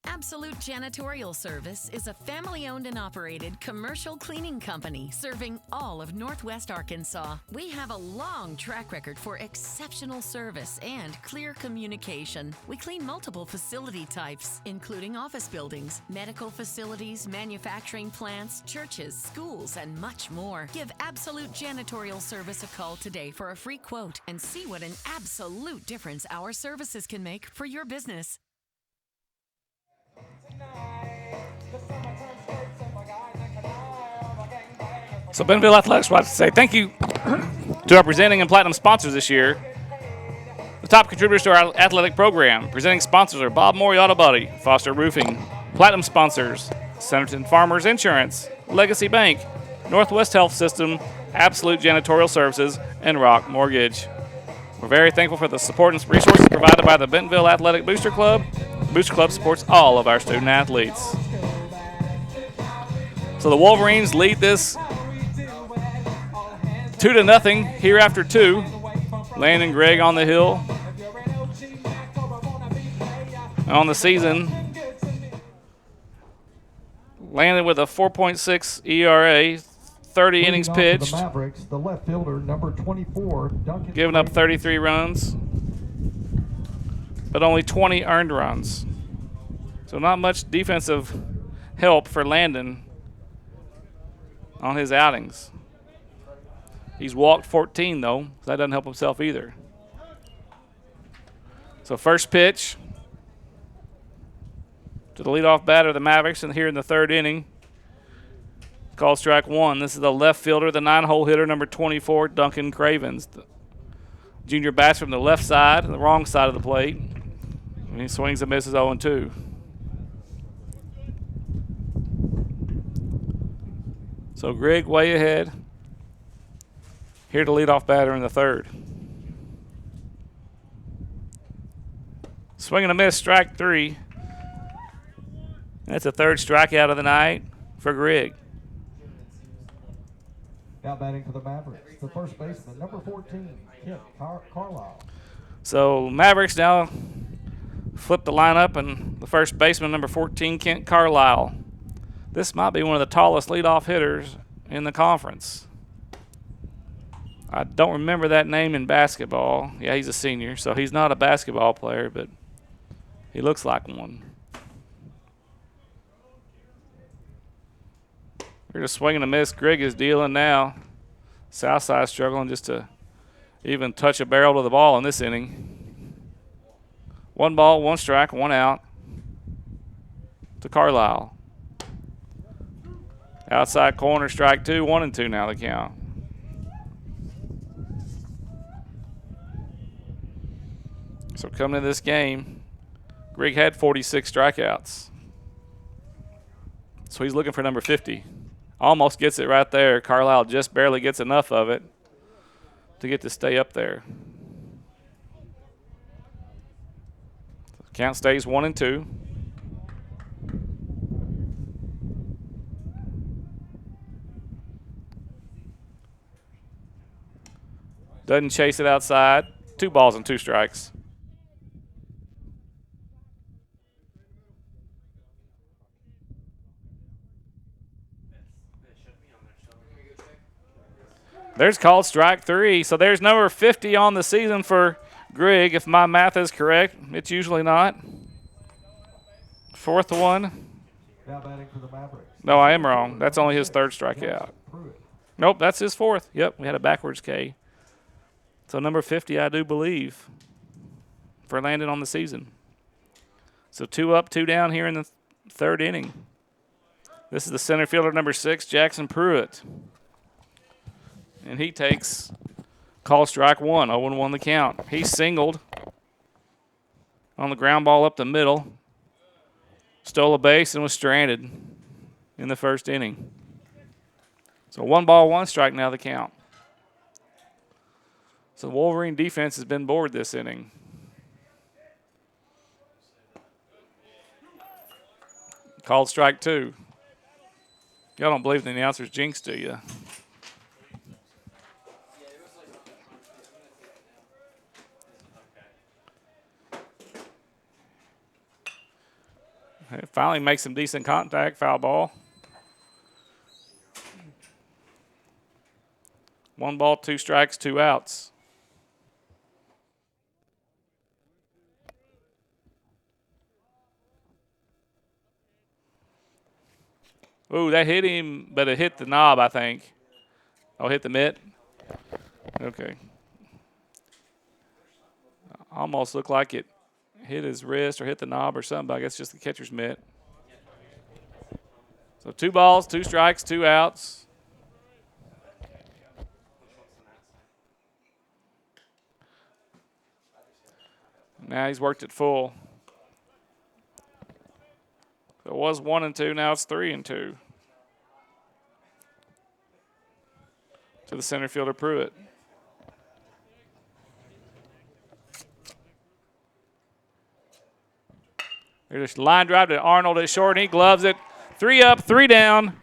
Absolute Janitorial Service is a family-owned and operated commercial cleaning company serving all of Northwest Arkansas. We have a long track record for exceptional service and clear communication. We clean multiple facility types, including office buildings, medical facilities, manufacturing plants, churches, schools, and much more. Give Absolute Janitorial Service a call today for a free quote and see what an absolute difference our services can make for your business. So Bentonville Athletics would like to say thank you to our presenting and platinum sponsors this year. The top contributors to our athletic program. Presenting sponsors are Bob Morey Auto Body, Foster Roofing. Platinum sponsors, Centerton Farmers Insurance, Legacy Bank, Northwest Health System, Absolute Janitorial Services, and Rock Mortgage. We're very thankful for the support and resources provided by the Bentonville Athletic Booster Club. The Booster Club supports all of our student athletes. So the Wolverines lead this 2-0 here after 2. Landon Gregg on the hill. On the season, landed with a 4.6 ERA, 30 innings pitched. The Mavericks, the left fielder, number 24, Duncan. Giving up 33 runs, but only 20 earned runs. So not much defensive help for Landon on his outings. He's walked 14, though, so that doesn't help himself either. So first pitch to the leadoff batter of the Mavericks, and here in the 3rd inning. Called strike 1. This is the left fielder, the 9-hole hitter, number 24, Duncan Cravens. The junior bats from the left side, the wrong side of the plate. And he swings and misses 0-2. So Greg way ahead. Here to lead off batter in the 3rd. Swing and a miss, strike 3. That's the 3rd strikeout of the night for Greg. Now batting for the Mavericks, the first baseman, number 14, Kent Carlisle. So Mavericks now flip the lineup, and the first baseman, number 14, Kent Carlisle. This might be one of the tallest leadoff hitters in the conference. I don't remember that name in basketball. Yeah, he's a senior, so he's not a basketball player, but he looks like one. We're just swinging a miss. Greg is dealing now. Southside struggling just to even touch a barrel to the ball in this inning. 1 ball, 1 strike, 1 out to Carlisle. Outside corner, strike 2, 1-2 now the count. So coming into this game, Greg had 46 strikeouts. So he's looking for number 50. Almost gets it right there. Carlisle just barely gets enough of it to get to stay up there. Count stays 1-2. Doesn't chase it outside. 2 balls and 2 strikes. There's called strike 3. So there's number 50 on the season for Grigg, if my math is correct. It's usually not. 4th one. Now batting for the Mavericks. No, I am wrong. That's only his 3rd strikeout. Nope, that's his 4th. Yep, we had a backwards K. So number 50, I do believe, for Landon on the season. So 2 up, 2 down here in the 3rd inning. This is the center fielder, number 6, Jackson Pruitt. And he takes call strike 1, 0-1 the count. He singled on the ground ball up the middle, stole a base, and was stranded in the 1st inning. So 1 ball, 1 strike now the count. So the Wolverine defense has been bored this inning. Called strike 2. Y'all don't believe the announcer's jinx, do you? It finally makes some decent contact, foul ball. 1 ball, 2 strikes, 2 outs. Ooh, that hit him, but it hit the knob, I think. Oh, hit the mitt? Okay. Almost looked like it hit his wrist or hit the knob or something, but I guess just the catcher's mitt. So 2 balls, 2 strikes, 2 outs. Now he's worked it full. It was 1-2, now it's 3-2. To the center fielder, Pruitt. There's a line drive to Arnold at short, and he gloves it. 3 up, 3 down.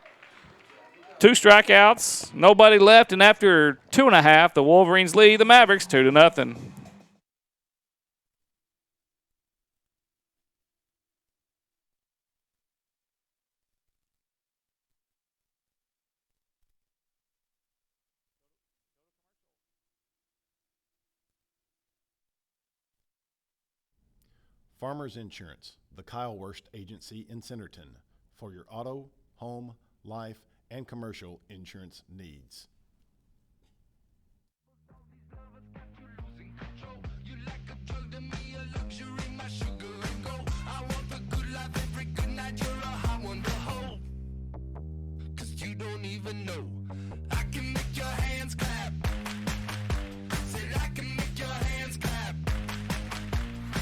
2 strikeouts, nobody left, and after 2.5, the Wolverines lead the Mavericks 2-0. Farmers Insurance, the Kyle Wurst Agency in Centerton, for your auto, home, life, and commercial insurance needs. Don't even know. I can make your hands clap. Said I can make your hands clap.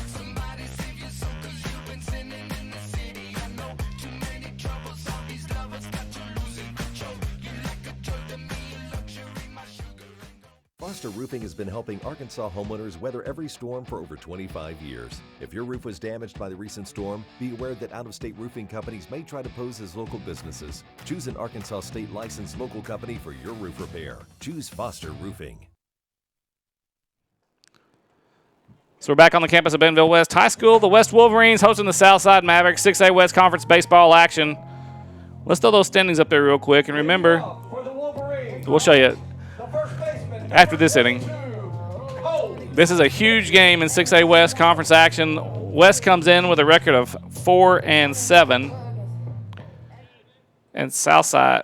Somebody save your soul, 'cause you've been sinning in the city. I know too many troubles. All these lovers got you losing control. You like a drug to me, a luxury, my sugar and gold. Foster Roofing has been helping Arkansas homeowners weather every storm for over 25 years. If your roof was damaged by the recent storm, be aware that out-of-state roofing companies may try to pose as local businesses. Choose an Arkansas state licensed local company for your roof repair. Choose Foster Roofing. So we're back on the campus of Bentonville West High School. The West Wolverines hosting the Southside Mavericks 6A West Conference baseball action. Let's throw those standings up there real quick. And remember, we'll show you after this inning. This is a huge game in 6A West Conference action. West comes in with a record of 4-7. And Southside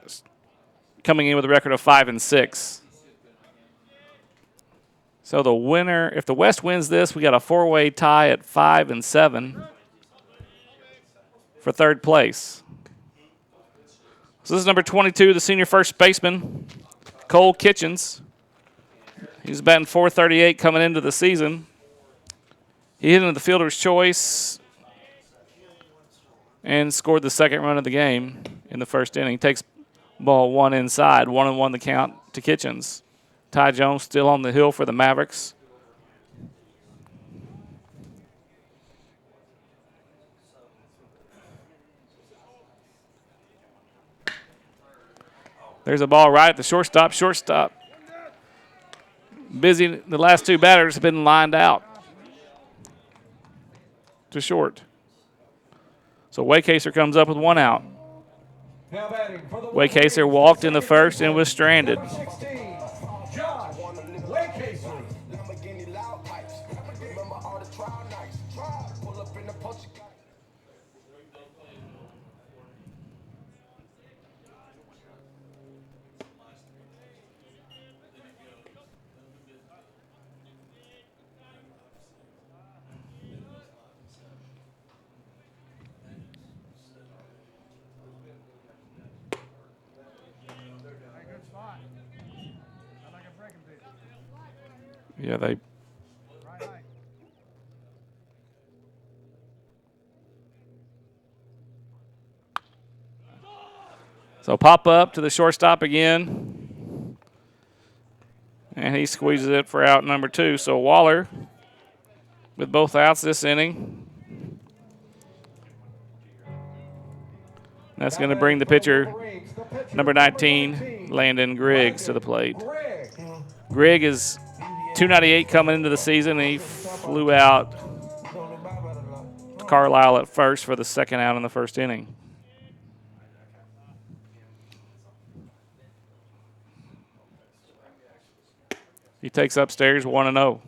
coming in with a record of 5-6. So the winner, if the West wins this, we got a 4-way tie at 5-7 for 3rd place. So this is number 22, the senior first baseman, Cole Kitchens. He's batting .438 coming into the season. He hit into the fielder's choice and scored the 2nd run of the game in the 1st inning. Takes ball 1 inside, 1-1 the count to Kitchens. Ty Jones still on the hill for the Mavericks. There's a ball right at the shortstop. busy. The last two batters have been lined out to short. So Waycaser comes up with one out. Waycaser walked in the first and was stranded. Number 16, Josh Waycaser. Yeah, they. So pop up to the shortstop again. And he squeezes it for out number 2. So Waller with both outs this inning. That's going to bring the pitcher, number 19, Landon Griggs, to the plate. Grigg is 298 coming into the season. He flew out Carlisle at first for the second out in the first inning. He takes upstairs 1-0.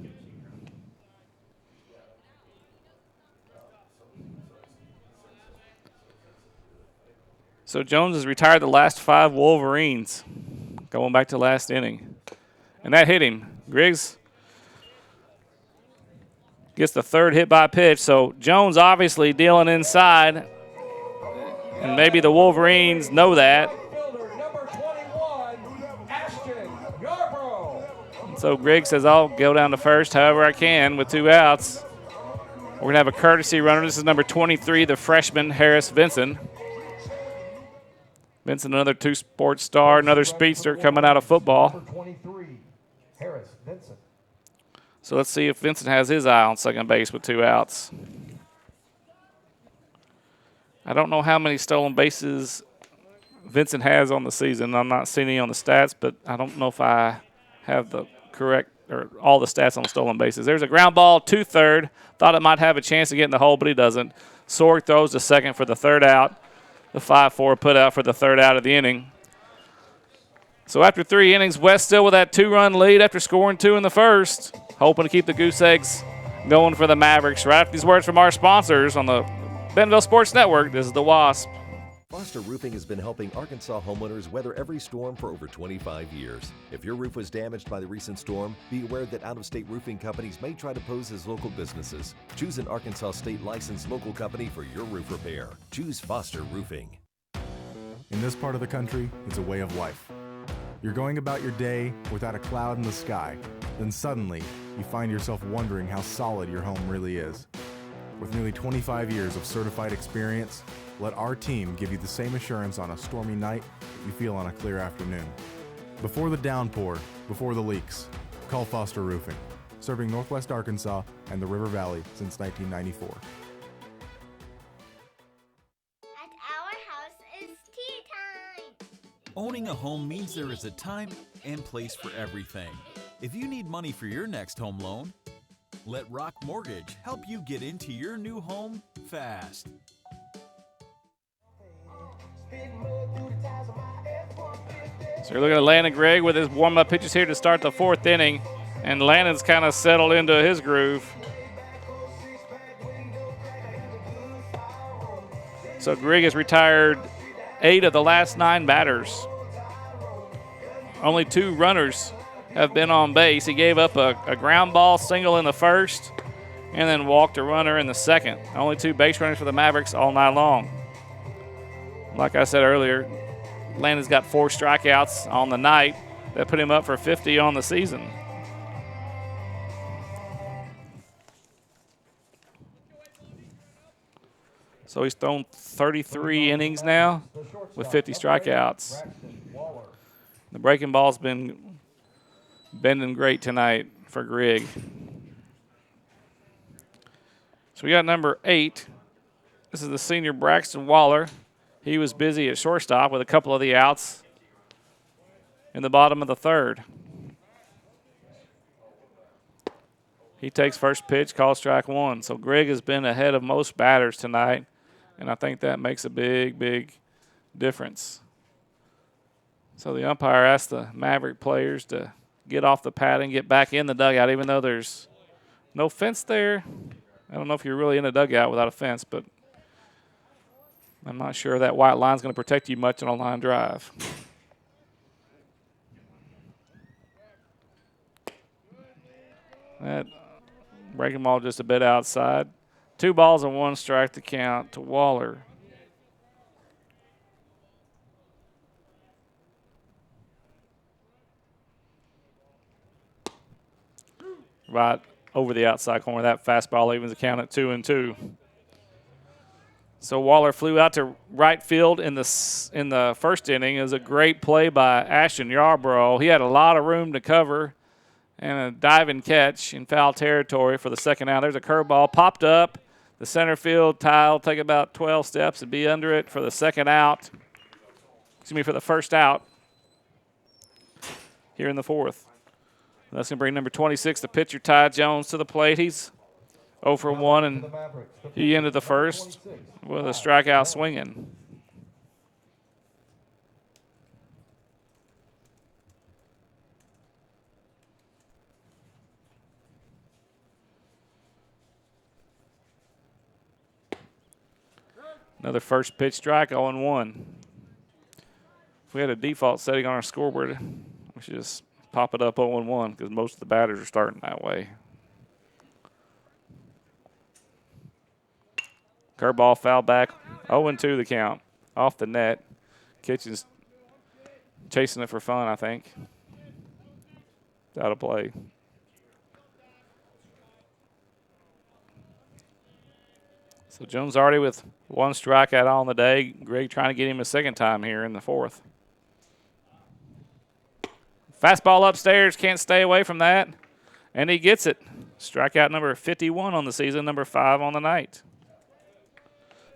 So Jones has retired the last 5 Wolverines, going back to last inning. And that hit him. Griggs gets the third hit by pitch. So Jones obviously dealing inside. And maybe the Wolverines know that. So Griggs says, I'll go down to first however I can with 2 outs. We're going to have a courtesy runner. This is number 23, the freshman, Harris Vinson. Vinson, another 2-sport star, another speedster coming out of football. Number 23, Harris Vincent. So let's see if Vincent has his eye on second base with 2 outs. I don't know how many stolen bases Vincent has on the season. I'm not seeing any on the stats, but I don't know if I have the correct or all the stats on stolen bases. There's a ground ball to third. Thought it might have a chance to get in the hole, but he doesn't. Sorg throws to second for the third out. The 5-4 put out for the third out of the inning. So after 3 innings, West still with that 2-run lead after scoring 2 in the first, hoping to keep the Goose Eggs going for the Mavericks. Right after these words from our sponsors on the Bentonville Sports Network, this is the Wasp. Foster Roofing has been helping Arkansas homeowners weather every storm for over 25 years. If your roof was damaged by the recent storm, be aware that out-of-state roofing companies may try to pose as local businesses. Choose an Arkansas state-licensed local company for your roof repair. Choose Foster Roofing. In this part of the country, it's a way of life. You're going about your day without a cloud in the sky. Then suddenly, you find yourself wondering how solid your home really is. With nearly 25 years of certified experience, let our team give you the same assurance on a stormy night that you feel on a clear afternoon. Before the downpour, before the leaks, call Foster Roofing, serving Northwest Arkansas and the River Valley since 1994. At our house is tea time. Owning a home means there is a time and place for everything. If you need money for your next home loan, let Rock Mortgage help you get into your new home fast. So you're looking at Landon Gregg with his warm-up pitches here to start the 4th inning, and Landon's kind of settled into his groove. So Gregg has retired 8 of the last 9 batters. Only 2 runners have been on base. He gave up a ground ball single in the first and then walked a runner in the second. Only 2 base runners for the Mavericks all night long. Like I said earlier, Landon's got 4 strikeouts on the night that put him up for 50 on the season. So he's thrown 33 innings now with 50 strikeouts. The breaking ball's been bending great tonight for Grigg. So we got number 8. This is the senior Braxton Waller. He was busy at shortstop with a couple of the outs in the bottom of the 3rd. He takes first pitch, calls strike one. So Greg has been ahead of most batters tonight, and I think that makes a big, big difference. So the umpire asked the Maverick players to get off the pad and get back in the dugout, even though there's no fence there. I don't know if you're really in a dugout without a fence, but I'm not sure that white line's going to protect you much on a line drive. That breaking ball just a bit outside. 2 balls and 1 strike to count to Waller. Right over the outside corner. That fastball evens the count at 2-2. So Waller flew out to right field in the first inning. It was a great play by Ashton Yarbrough. He had a lot of room to cover and a diving catch in foul territory for the second out. There's a curveball popped up. The center field tile take about 12 steps and be under it for the second out. Excuse me, for the first out here in the fourth. That's going to bring number 26, the pitcher, Ty Jones, to the plate. He's 0 for 1, and he ended the first with a strikeout swinging. Another first pitch strike, 0-1. If we had a default setting on our scoreboard, we should just pop it up 0-1 because most of the batters are starting that way. Curveball foul back, 0-2 the count, off the net. Kitchen's chasing it for fun, I think. Out of play. So Jones already with 1 strikeout on the day. Greg trying to get him a second time here in the fourth. Fastball upstairs, can't stay away from that. And he gets it. Strikeout number 51 on the season, number 5 on the night.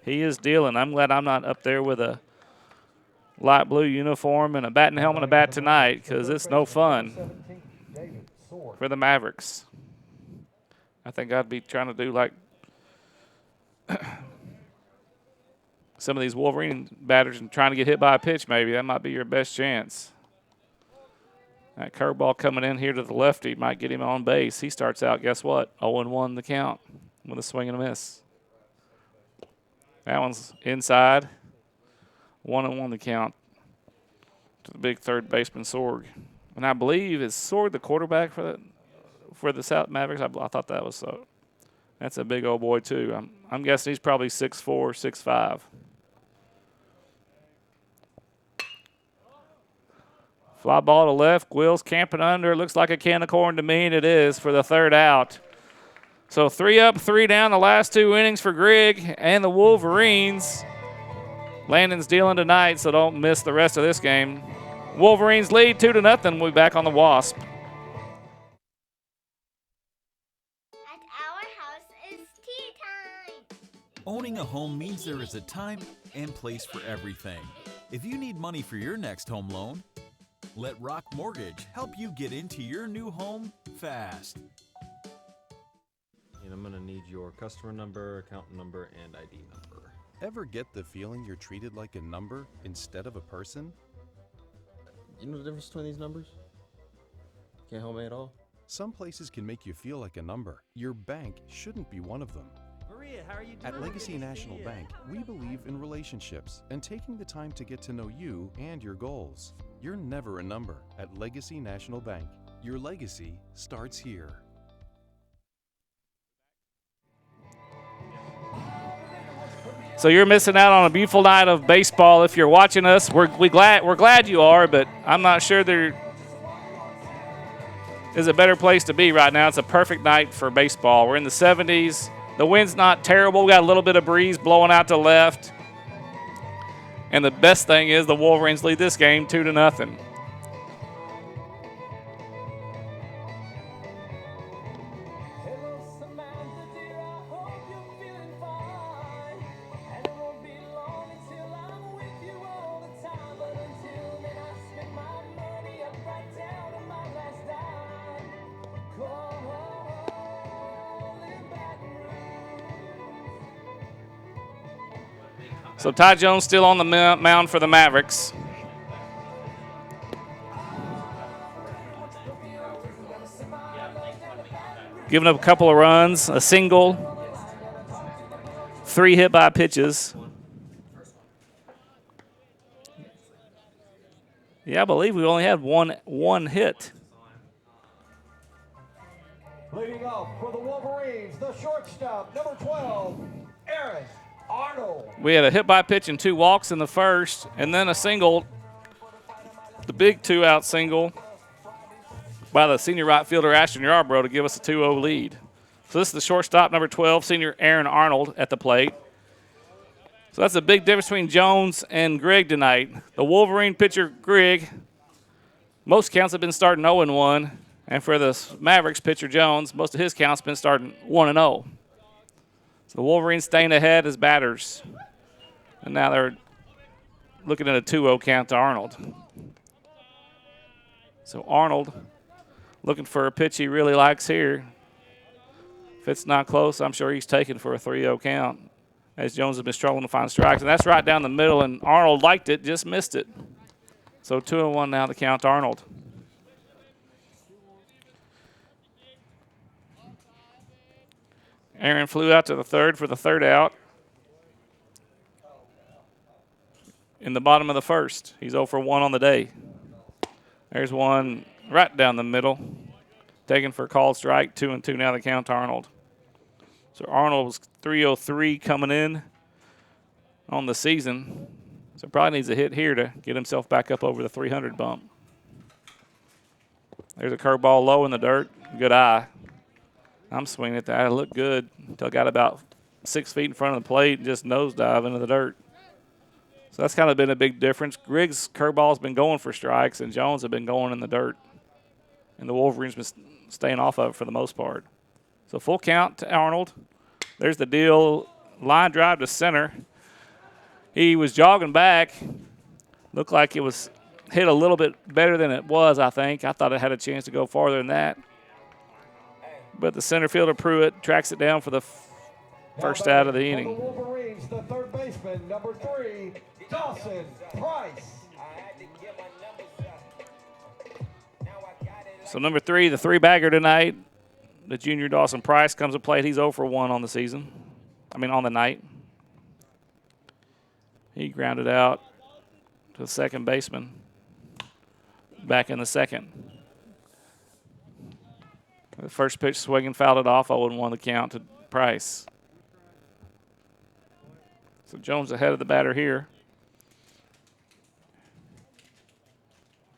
He is dealing. I'm glad I'm not up there with a light blue uniform and a batting helmet and a bat tonight because it's no fun for the Mavericks. I think I'd be trying to do like some of these Wolverine batters and trying to get hit by a pitch maybe. That might be your best chance. That curveball coming in here to the lefty might get him on base. He starts out, guess what? 0-1 the count with a swing and a miss. That one's inside. 1-1 the count to the big third baseman, Sorg. And I believe is Sorg the quarterback for the South Mavericks? I thought that was so. That's a big old boy, too. I'm guessing he's probably 6'4", 6'5". Fly ball to left. Gwill's camping under. Looks like a can of corn to me, and it is for the third out. So 3 up, 3 down the last 2 innings for Grigg and the Wolverines. Landon's dealing tonight, so don't miss the rest of this game. Wolverines lead 2-0. We'll be back on the Wasp. At our house, it's tea time. Owning a home means there is a time and place for everything. If you need money for your next home loan, let Rock Mortgage help you get into your new home fast. And I'm going to need your customer number, account number, and ID number. Ever get the feeling you're treated like a number instead of a person? You know the difference between these numbers? Can't help me at all? Some places can make you feel like a number. Your bank shouldn't be one of them. Maria, how are you doing? At Legacy National Bank, we believe in relationships and taking the time to get to know you and your goals. You're never a number at Legacy National Bank. Your legacy starts here. So you're missing out on a beautiful night of baseball if you're watching us. We're glad you are, but I'm not sure there is a better place to be right now. It's a perfect night for baseball. We're in the 70s. The wind's not terrible. We got a little bit of breeze blowing out to left. And the best thing is the Wolverines lead this game 2-0. So Ty Jones still on the mound for the Mavericks. Giving up a couple of runs, a single, 3 hit by pitches. Yeah, I believe we only had one hit. Leading off for the Wolverines, the shortstop, number 12, Aaron Arnold. We had a hit by pitch and 2 walks in the first, and then a single, the big 2-out single by the senior right fielder Ashton Yarbrough to give us a 2-0 lead. So this is the shortstop, number 12, senior Aaron Arnold at the plate. So that's a big difference between Jones and Grigg tonight. The Wolverine pitcher, Grigg, most counts have been starting 0-1. And for the Mavericks pitcher, Jones, most of his counts have been starting 1-0. So the Wolverines staying ahead as batters. And now they're looking at a 2-0 count to Arnold. So Arnold looking for a pitch he really likes here. If it's not close, I'm sure he's taken for a 3-0 count, as Jones has been struggling to find strikes. And that's right down the middle, and Arnold liked it, just missed it. So 2-1 now to count to Arnold. Aaron flew out to the third for the 3rd out. In the bottom of the first, he's 0 for 1 on the day. There's one right down the middle, taken for a called strike. 2-2 now to count to Arnold. So Arnold was 303 coming in on the season. So probably needs a hit here to get himself back up over the 300 bump. There's a curveball low in the dirt. Good eye. I'm swinging at that. It looked good until I got about 6 feet in front of the plate and just nosedive into the dirt. So that's kind of been a big difference. Griggs' curveball's been going for strikes, and Jones have been going in the dirt. And the Wolverines been staying off of it for the most part. So full count to Arnold. There's the deal. Line drive to center. He was jogging back. Looked like it was hit a little bit better than it was, I think. I thought it had a chance to go farther than that. But the center fielder, Pruitt, tracks it down for the first out of the inning. The Wolverines, the third baseman, number 3, Dawson Price. So number 3, the 3-bagger tonight, the junior Dawson Price comes to plate. He's 0 for 1 on the season. On the night. He grounded out to the second baseman back in the second. The first pitch swinging, fouled it off. 0-1 the count to Price. So Jones ahead of the batter here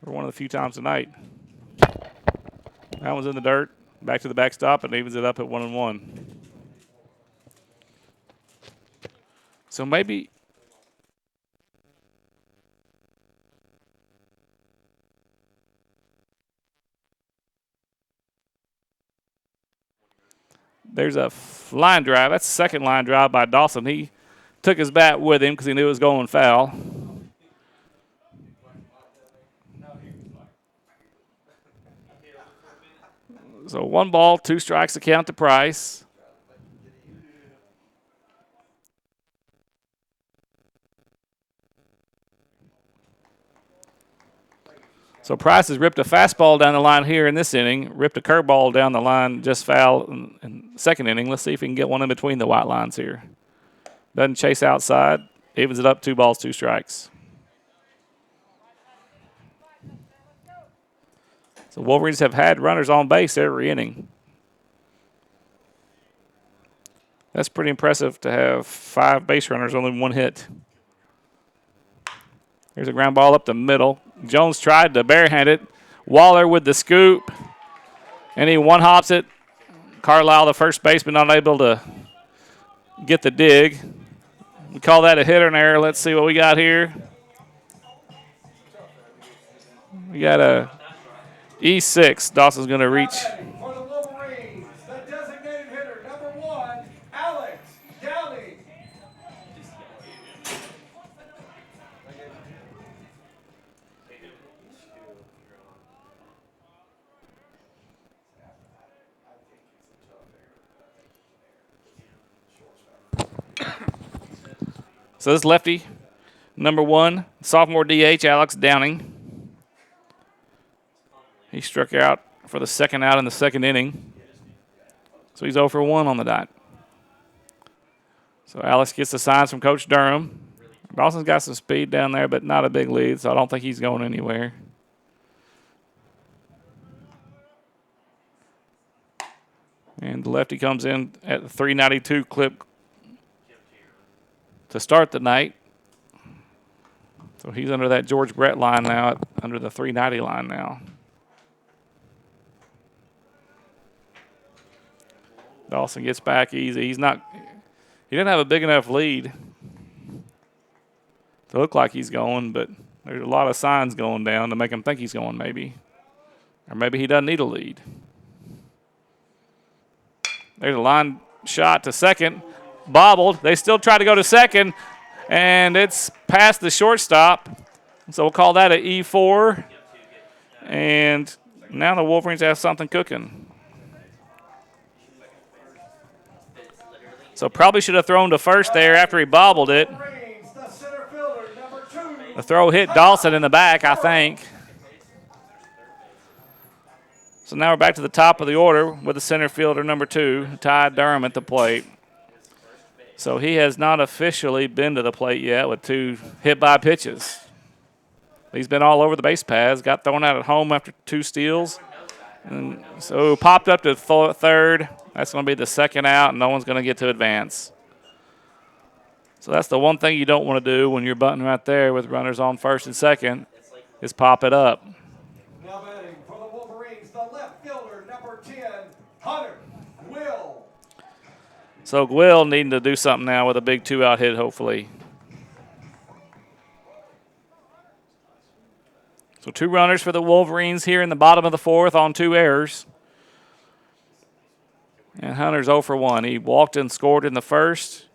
for one of the few times tonight. That one's in the dirt. Back to the backstop and evens it up at 1-1. So maybe there's a line drive. That's the second line drive by Dawson. He took his bat with him because he knew it was going foul. So 1 ball, 2 strikes to count to Price. So Price has ripped a fastball down the line here in this inning, ripped a curveball down the line, just foul in the second inning. Let's see if he can get one in between the white lines here. Doesn't chase outside, evens it up, 2 balls, 2 strikes. So Wolverines have had runners on base every inning. That's pretty impressive to have 5 base runners, only 1 hit. Here's a ground ball up the middle. Jones tried to barehand it. Waller with the scoop, and he one-hops it. Carlisle, the first baseman, not able to get the dig. We call that a hit or an error. Let's see what we got here. We got a E6. Dawson's going to reach. For the Wolverines, the designated hitter, number 1, Alex Downey. So this lefty, number 1, sophomore DH, Alex Downing. He struck out for the second out in the second inning. So he's 0 for 1 on the dot. So Alex gets the signs from Coach Durham. Dawson's got some speed down there, but not a big lead, so I don't think he's going anywhere. And the lefty comes in at the 392 clip to start the night. So he's under that George Brett line now, under the 390 line now. Dawson gets back easy. He didn't have a big enough lead to look like he's going, but there's a lot of signs going down to make him think he's going maybe. Or maybe he doesn't need a lead. There's a line shot to second. Bobbled. They still try to go to second, and it's past the shortstop. So we'll call that an E4. And now the Wolverines have something cooking. So probably should have thrown to first there after he bobbled it. The throw hit Dawson in the back, I think. So now we're back to the top of the order with the center fielder number 2, Ty Durham at the plate. So he has not officially been to the plate yet with 2 hit-by pitches. He's been all over the base paths, got thrown out at home after 2 steals. And so popped up to third. That's going to be the second out, and no one's going to get to advance. So that's the one thing you don't want to do when you're bunting right there with runners on first and second is pop it up. Now batting for the Wolverines, the left fielder, number 10, Hunter Will. So Will needing to do something now with a big 2-out hit, hopefully. So 2 runners for the Wolverines here in the bottom of the 4th on 2 errors. And Hunter's 0 for 1. He walked and scored in the first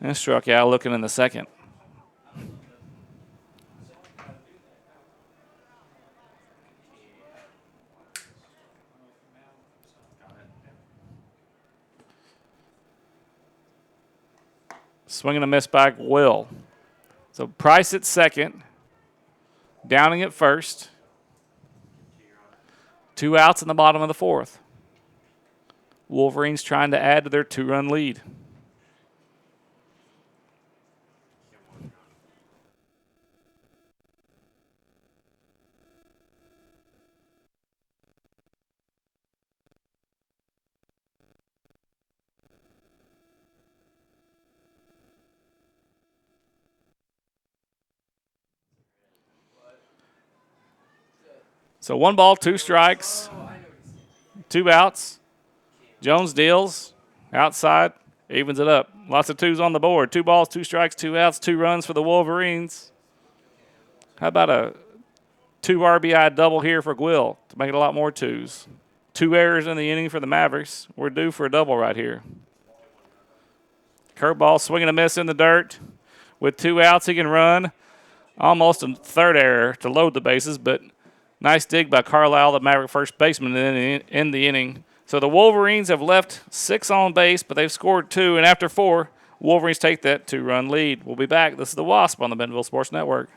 and struck out looking in the second. Swinging a miss by Will. So Price at second. Downing at first. 2 outs in the bottom of the 4th. Wolverines trying to add to their 2-run lead. So 1 ball, 2 strikes, 2 outs. Jones deals, outside, evens it up. Lots of 2s on the board. 2 balls, 2 strikes, 2 outs, 2 runs for the Wolverines. How about a 2 RBI double here for Will to make it a lot more 2s? 2 errors in the inning for the Mavericks. We're due for a double right here. Curveball, swinging a miss in the dirt. With 2 outs, he can run. Almost a 3rd error to load the bases, but nice dig by Carlisle, the Maverick first baseman in the inning. So the Wolverines have left 6 on base, but they've scored 2, and after 4, Wolverines take that 2-run lead. We'll be back. This is the Wasp on the Bentonville Sports Network.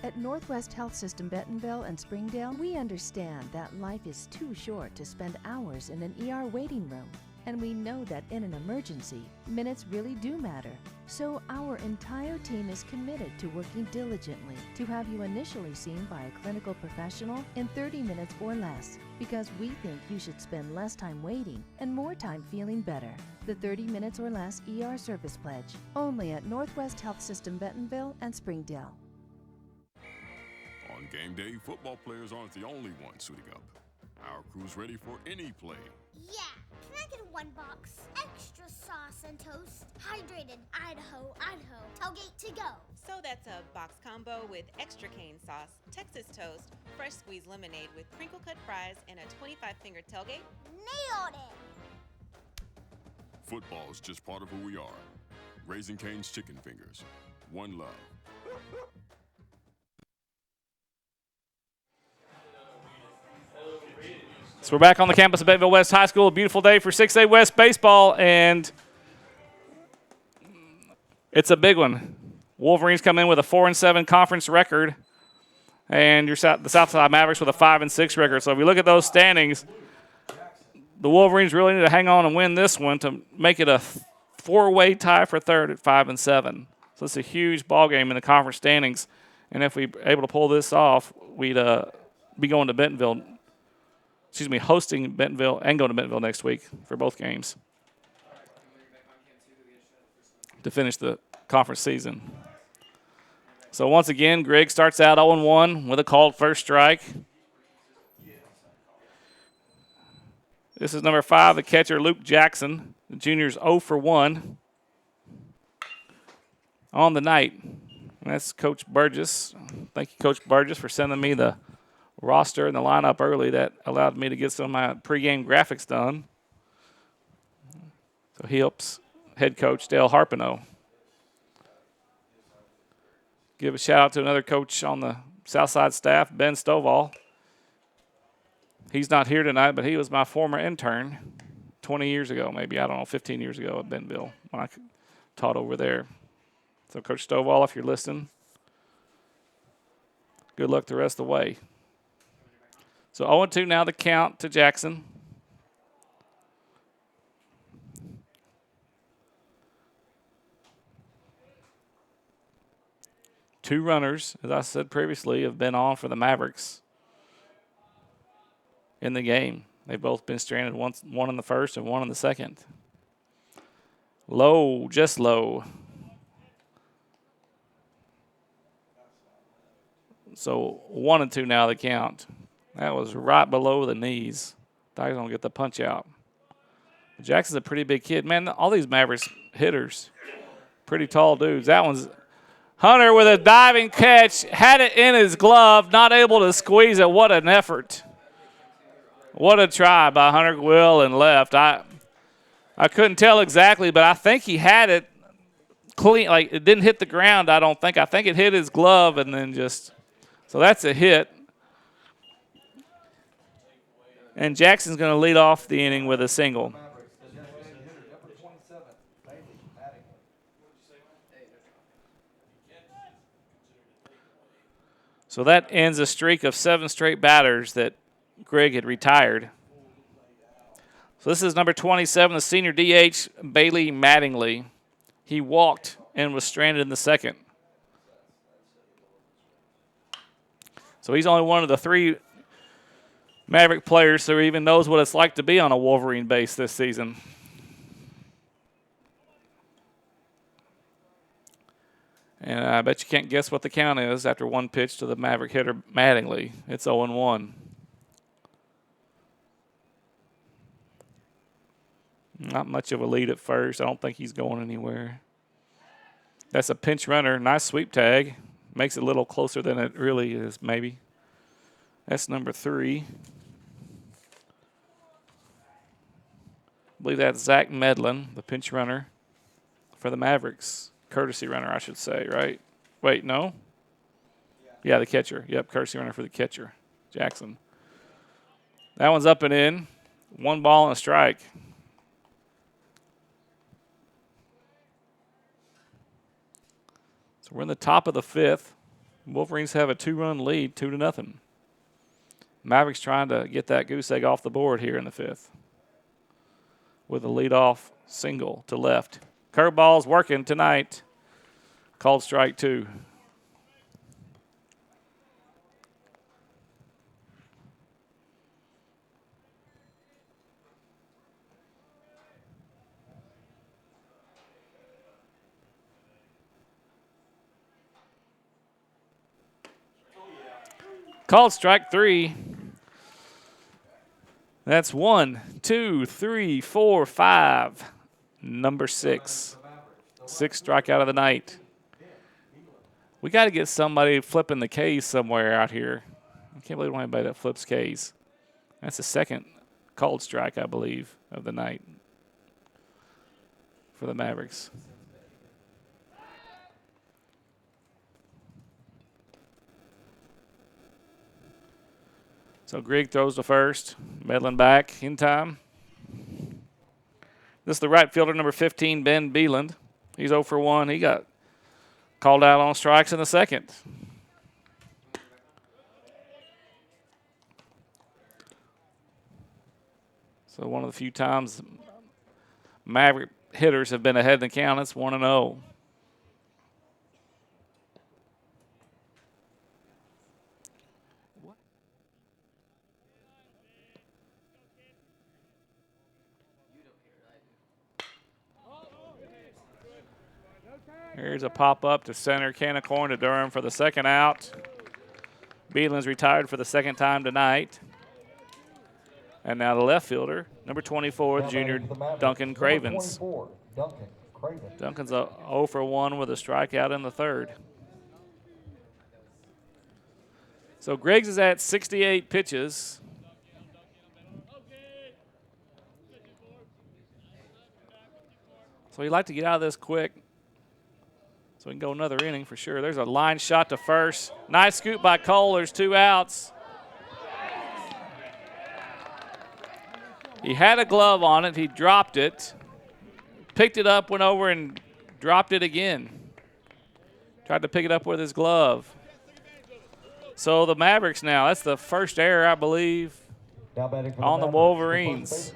At Northwest Health System Bentonville and Springdale, we understand that life is too short to spend hours in an ER waiting room. And we know that in an emergency, minutes really do matter. So our entire team is committed to working diligently to have you initially seen by a clinical professional in 30 minutes or less, because we think you should spend less time waiting and more time feeling better. The 30 minutes or less ER service pledge, only at Northwest Health System Bentonville and Springdale. On game day, football players aren't the only ones suiting up. Our crew's ready for any play. Yeah, can I get 1 box? Extra sauce and toast. Hydrated Idaho, Idaho. Tailgate to go. So that's a box combo with extra cane sauce, Texas toast, fresh squeezed lemonade with crinkle cut fries, and a 25-finger tailgate? Nailed it! Football is just part of who we are. Raising Cane's Chicken Fingers. One love. So we're back on the campus of Bentonville West High School. A beautiful day for 6A West baseball, and It's a big one. Wolverines come in with a 4-7 conference record, and the Southside Mavericks with a 5-6 record. So if you look at those standings, the Wolverines really need to hang on and win this one to make it a 4-way tie for third at 5-7. So it's a huge ball game in the conference standings, and if we're able to pull this off, we'd be going to Bentonville. Hosting Bentonville and going to Bentonville next week for both games to finish the conference season. So once again, Greg starts out 0-1 with a called first strike. This is number 5, the catcher, Luke Jackson. The junior's 0 for 1 on the night. And that's Coach Burgess. Thank you, Coach Burgess, for sending me the roster and the lineup early. That allowed me to get some of my pregame graphics done. So he helps head coach Dale Harpino. Give a shout out to another coach on the Southside staff, Ben Stovall. He's not here tonight, but he was my former intern 20 years ago, maybe, 15 years ago at Bentonville when I taught over there. So Coach Stovall, if you're listening, good luck the rest of the way. So 0-2 now the count to Jackson. Two runners, as I said previously, have been on for the Mavericks in the game. They've both been stranded, one in the first and one in the second. Low, just low. So 1-2 now the count. That was right below the knees. Thought he was going to get the punch out. Jackson's a pretty big kid. Man, all these Mavericks hitters, pretty tall dudes. That one's Hunter with a diving catch, had it in his glove, not able to squeeze it. What an effort. What a try by Hunter Will and left. I couldn't tell exactly, but I think he had it clean. Like, it didn't hit the ground, I don't think. I think it hit his glove and then just – so that's a hit. And Jackson's going to lead off the inning with a single. So that ends a streak of 7 straight batters that Greg had retired. So this is number 27, the senior DH, Bailey Mattingly. He walked and was stranded in the second. So he's only one of the 3 Maverick players who even knows what it's like to be on a Wolverine base this season. And I bet you can't guess what the count is after one pitch to the Maverick hitter, Mattingly. It's 0-1. Not much of a lead at first. I don't think he's going anywhere. That's a pinch runner. Nice sweep tag. Makes it a little closer than it really is, maybe. That's number 3. I believe that's Zach Medlin, the pinch runner for the Mavericks. Courtesy runner, I should say, right? Wait, no? Yeah, the catcher. Yep, courtesy runner for the catcher, Jackson. That one's up and in. 1 ball and a strike. So we're in the top of the 5th. Wolverines have a 2-run lead, 2-0. Mavericks trying to get that goose egg off the board here in the 5th with a leadoff single to left. Curveball's working tonight. Called strike 2. Called strike 3. That's 1, 2, 3, 4, 5. Number 6. 6th strikeout of the night. We got to get somebody flipping the K's somewhere out here. I can't believe we don't have anybody that flips K's. That's the 2nd called strike, I believe, of the night for the Mavericks. So Grigg throws to first. Medlin back in time. This is the right fielder, number 15, Ben Beeland. He's 0 for 1. He got called out on strikes in the second. So one of the few times Maverick hitters have been ahead in the count. It's 1-0. Here's a pop-up to center. Canacorn to Durham for the second out. Beelan's retired for the second time tonight. And now the left fielder, number 24, junior Duncan Cravens. Duncan's a 0 for 1 with a strikeout in the third. So Griggs is at 68 pitches. So he'd like to get out of this quick so we can go another inning for sure. There's a line shot to first. Nice scoop by Cole. There's 2 outs. He had a glove on it. He dropped it. Picked it up, went over and dropped it again. Tried to pick it up with his glove. So the Mavericks now, that's the first error, I believe, on the Wolverines.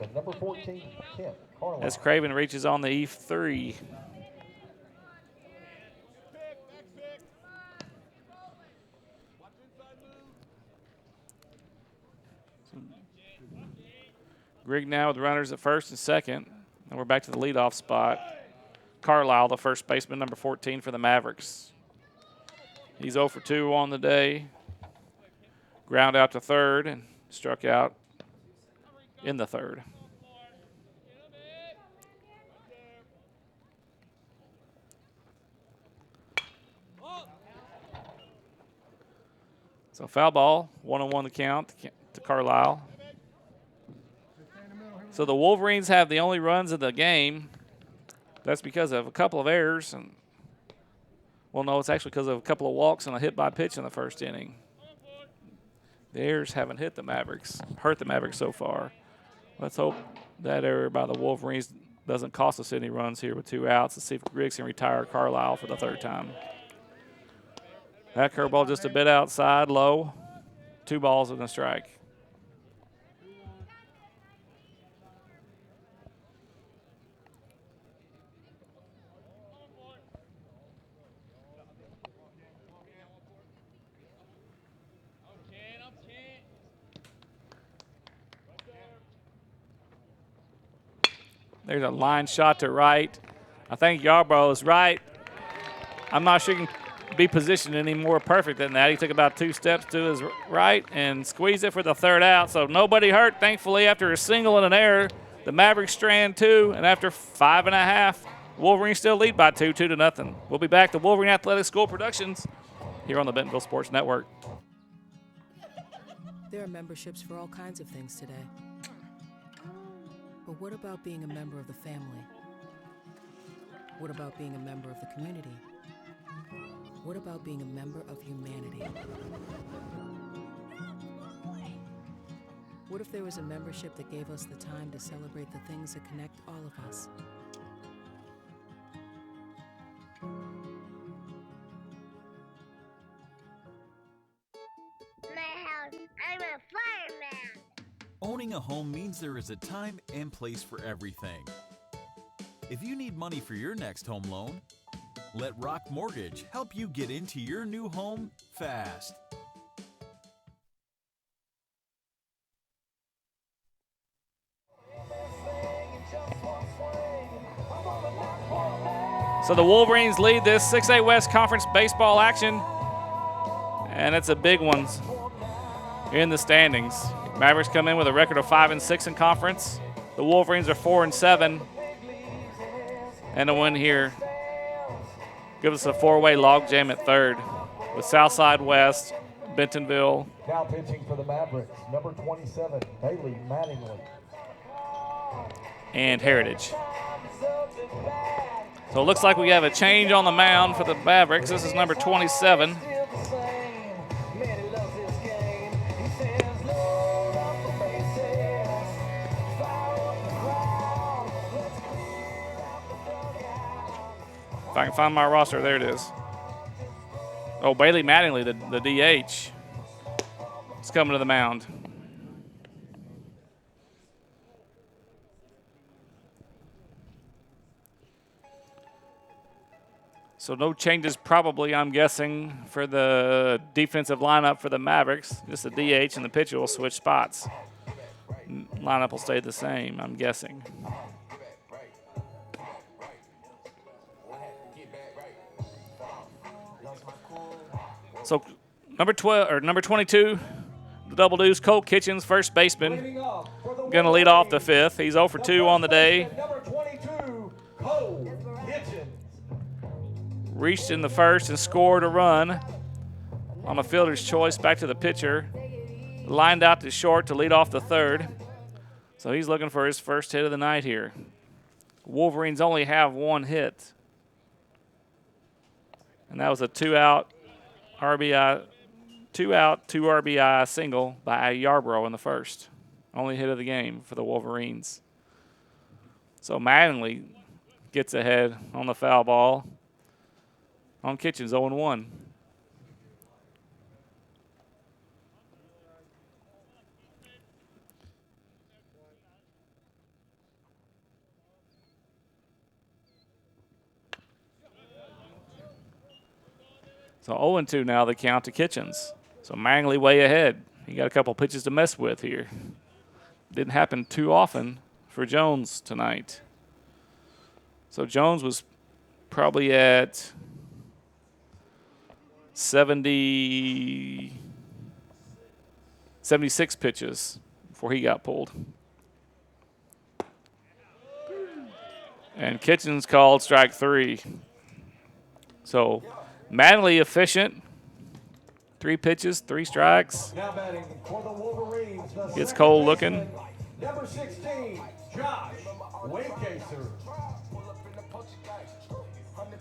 As Craven reaches on the E3. Grigg now with runners at first and second. And we're back to the leadoff spot. Carlisle, the first baseman, number 14 for the Mavericks. He's 0 for 2 on the day. Ground out to third and struck out in the third. So foul ball, 1-1 the count to Carlisle. So the Wolverines have the only runs of the game. That's because of a couple of errors. And well, no, it's actually because of a couple of walks and a hit by pitch in the first inning. The errors haven't hurt the Mavericks so far. Let's hope that error by the Wolverines doesn't cost us any runs here with 2 outs. Let's see if Griggs can retire Carlisle for the third time. That curveball just a bit outside, low. 2 balls and a strike. There's a line shot to right. I think Yarbrough is right. I'm not sure he can be positioned any more perfect than that. He took about 2 steps to his right and squeezed it for the third out. So nobody hurt, thankfully, after a single and an error. The Mavericks strand 2, and after 5.5, Wolverines still lead by 2-0. We'll be back to Wolverine Athletic School Productions here on the Bentonville Sports Network. There are memberships for all kinds of things today. But what about being a member of the family? What about being a member of the community? What about being a member of humanity? What if there was a membership that gave us the time to celebrate the things that connect all of us? My house, I'm a fireman. Owning a home means there is a time and place for everything. If you need money for your next home loan, let Rock Mortgage help you get into your new home fast. So the Wolverines lead this 6A West Conference baseball action, and it's a big one in the standings. Mavericks come in with a record of 5-6 in conference. The Wolverines are 4-7, and a win here gives us a 4-way logjam at third with Southside West, Bentonville. Now pitching for the Mavericks, number 27, Bailey Mattingly. And Heritage. So it looks like we have a change on the mound for the Mavericks. This is number 27. If I can find my roster, there it is. Oh, Bailey Mattingly, the DH, is coming to the mound. So no changes probably, I'm guessing, for the defensive lineup for the Mavericks. Just the DH and the pitcher will switch spots. Lineup will stay the same, I'm guessing. So number 22, the Double Deuce, Cole Kitchens, first baseman, going to lead off the fifth. He's 0 for 2 on the day. Number 22, Cole Kitchens. Reached in the first and scored a run on a fielder's choice back to the pitcher. Lined out to short to lead off the third. So he's looking for his first hit of the night here. Wolverines only have one hit. And that was a two out, two RBI single by Yarbrough in the first. Only hit of the game for the Wolverines. So Mattingly gets ahead on the foul ball. On Kitchens, 0-1. So 0-2 now the count to Kitchens. So Mattingly way ahead. He got a couple pitches to mess with here. Didn't happen too often for Jones tonight. So Jones was probably at 76 pitches before he got pulled. And Kitchens called strike 3. So Mattingly efficient. 3 pitches, 3 strikes. Now batting for the Wolverines. Gets Cole looking. Number 16, Josh Waycaser.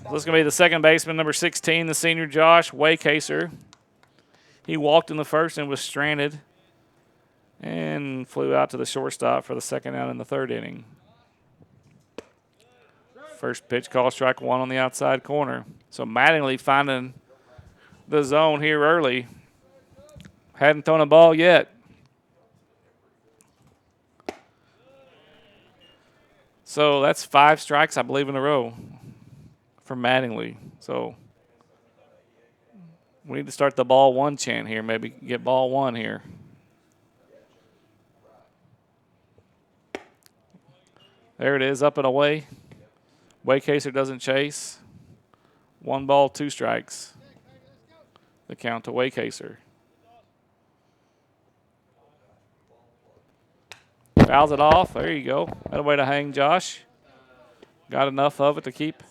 This is going to be the second baseman, number 16, the senior Josh Waycaser. He walked in the first and was stranded and flew out to the shortstop for the second out in the third inning. First pitch, call strike 1 on the outside corner. So Mattingly finding the zone here early. Hadn't thrown a ball yet. So that's 5 strikes, I believe, in a row for Mattingly. So we need to start the ball 1 chant here. Maybe get ball 1 here. There it is, up and away. Waycaser doesn't chase. 1 ball, 2 strikes. The count to Waycaser. Fouls it off. There you go. That a way to hang Josh. Got enough of it to keep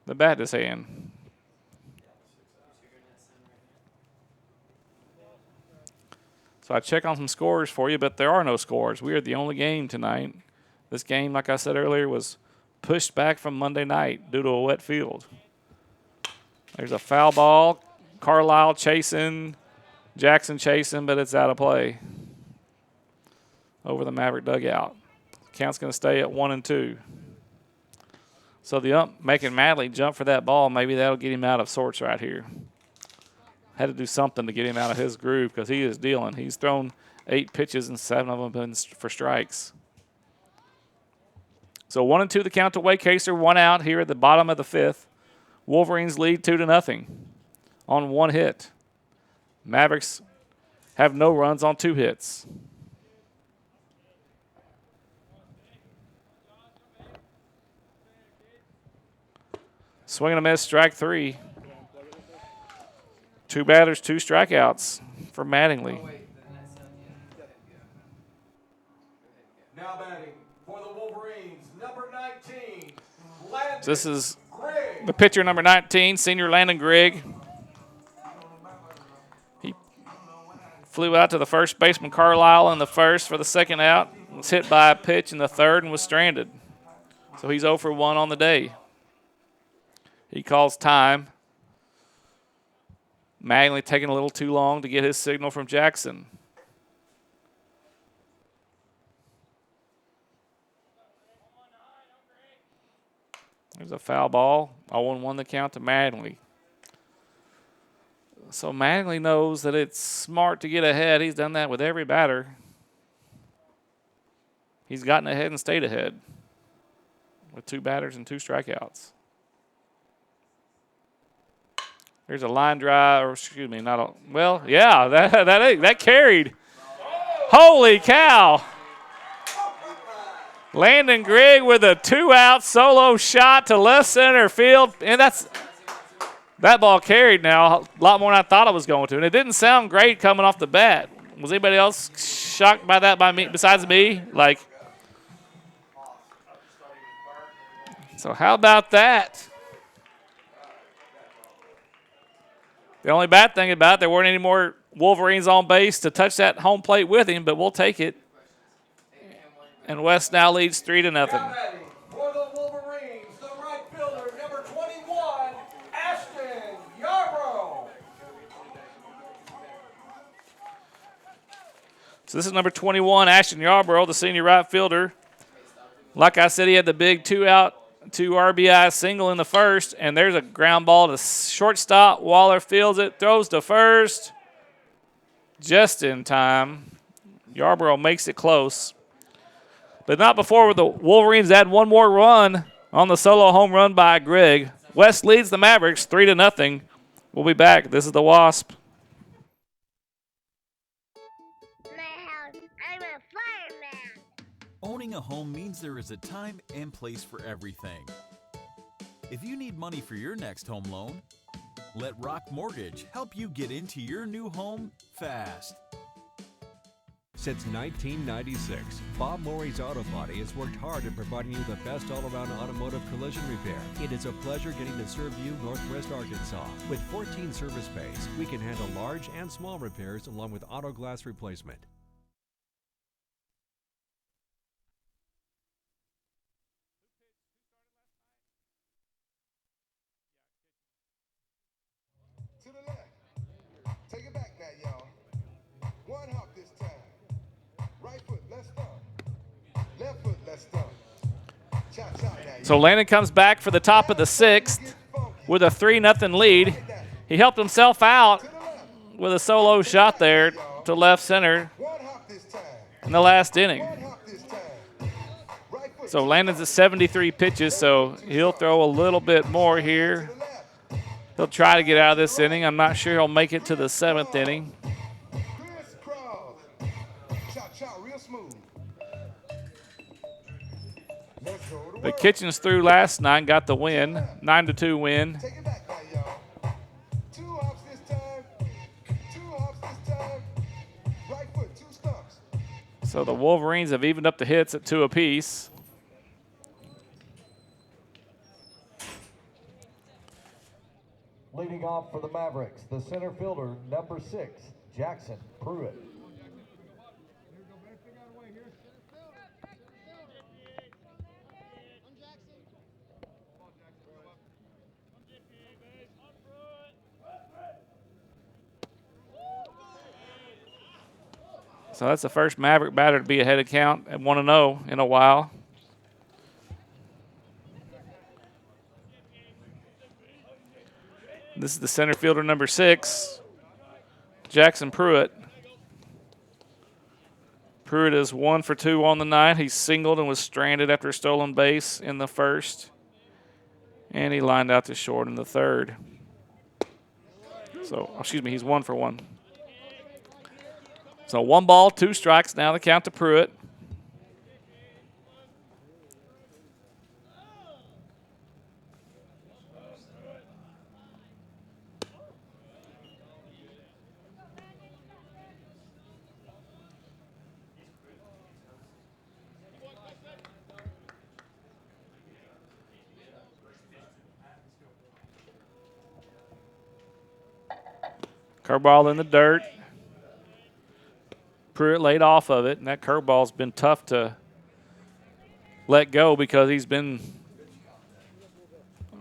the bat in his hand. So I check on some scores for you, but there are no scores. We are the only game tonight. This game, like I said earlier, was pushed back from Monday night due to a wet field. There's a foul ball. Carlisle chasing. Jackson chasing, but it's out of play over the Maverick dugout. Count's going to stay at 1-2. So the ump making Mattingly jump for that ball. Maybe that'll get him out of sorts right here. Had to do something to get him out of his groove because he is dealing. He's thrown 8 pitches and 7 of them have been for strikes. So 1-2 the count to Waycaser. 1 out here at the bottom of the 5th. Wolverines lead 2-0 on 1 hit. Mavericks have no runs on 2 hits. Swing and a miss, strike 3. 2 batters, 2 strikeouts for Mattingly. Now batting for the Wolverines, number 19, This is the pitcher, number 19, senior Landon Grigg. He flew out to the first baseman, Carlisle, in the first for the second out. Was hit by a pitch in the third and was stranded. So he's 0 for 1 on the day. He calls time. Mattingly taking a little too long to get his signal from Jackson. There's a foul ball. 0-1 the count to Mattingly. So Mattingly knows that it's smart to get ahead. He's done that with every batter. He's gotten ahead and stayed ahead with 2 batters and 2 strikeouts. There's a line drive, or excuse me, not a, well, yeah, that carried. Holy cow. Landon Grigg with a 2-out solo shot to left center field, and that ball carried now a lot more than I thought it was going to, and it didn't sound great coming off the bat. Was anybody else shocked by that by me besides me? So how about that? The only bad thing about it, there weren't any more Wolverines on base to touch that home plate with him, but we'll take it. And West now leads 3-0. For the Wolverines, the right fielder, number 21, Ashton Yarbrough. So this is number 21, Ashton Yarbrough, the senior right fielder. Like I said, he had the big 2-out, 2 RBI single in the first, and there's a ground ball to shortstop. Waller fields it, throws to first. Just in time. Yarbrough makes it close. But not before the Wolverines add one more run on the solo home run by Grigg. West leads the Mavericks 3-0. We'll be back. This is the Wasp. I'm a fireman. Owning a home means there is a time and place for everything. If you need money for your next home loan, let Rock Mortgage help you get into your new home fast. Since 1996, Bob Morey's Auto Body has worked hard in providing you the best all-around automotive collision repair. It is a pleasure getting to serve you Northwest Arkansas. With 14 service bays, we can handle large and small repairs along with auto glass replacement. To the left. Take it back now, y'all. One hop this time. Right foot, let's stop. Left foot, let's stop. Cha-cha now. So Landon comes back for the top of the 6th with a 3-0 lead. He helped himself out with a solo shot there to left center in the last inning. So Landon's at 73 pitches, so he'll throw a little bit more here. He'll try to get out of this inning. I'm not sure he'll make it to the 7th inning. But Kitchens threw last night, got the win, 9-2 win. Take it back now, y'all. 2 hops this time. 2 hops this time. Right foot, 2 stumps. So the Wolverines have evened up the hits at 2 apiece. Leading off for the Mavericks, the center fielder, number 6, Jackson Pruitt. So that's the first Maverick batter to be ahead of count at 1-0 in a while. This is the center fielder, number 6, Jackson Pruitt. Pruitt is 1 for 2 on the night. He singled and was stranded after a stolen base in the first. And he lined out to short in the third. So, excuse me, he's 1 for 1. So 1 ball, 2 strikes. Now the count to Pruitt. Curveball in the dirt. Pruitt laid off of it, and that curveball's been tough to let go because he's been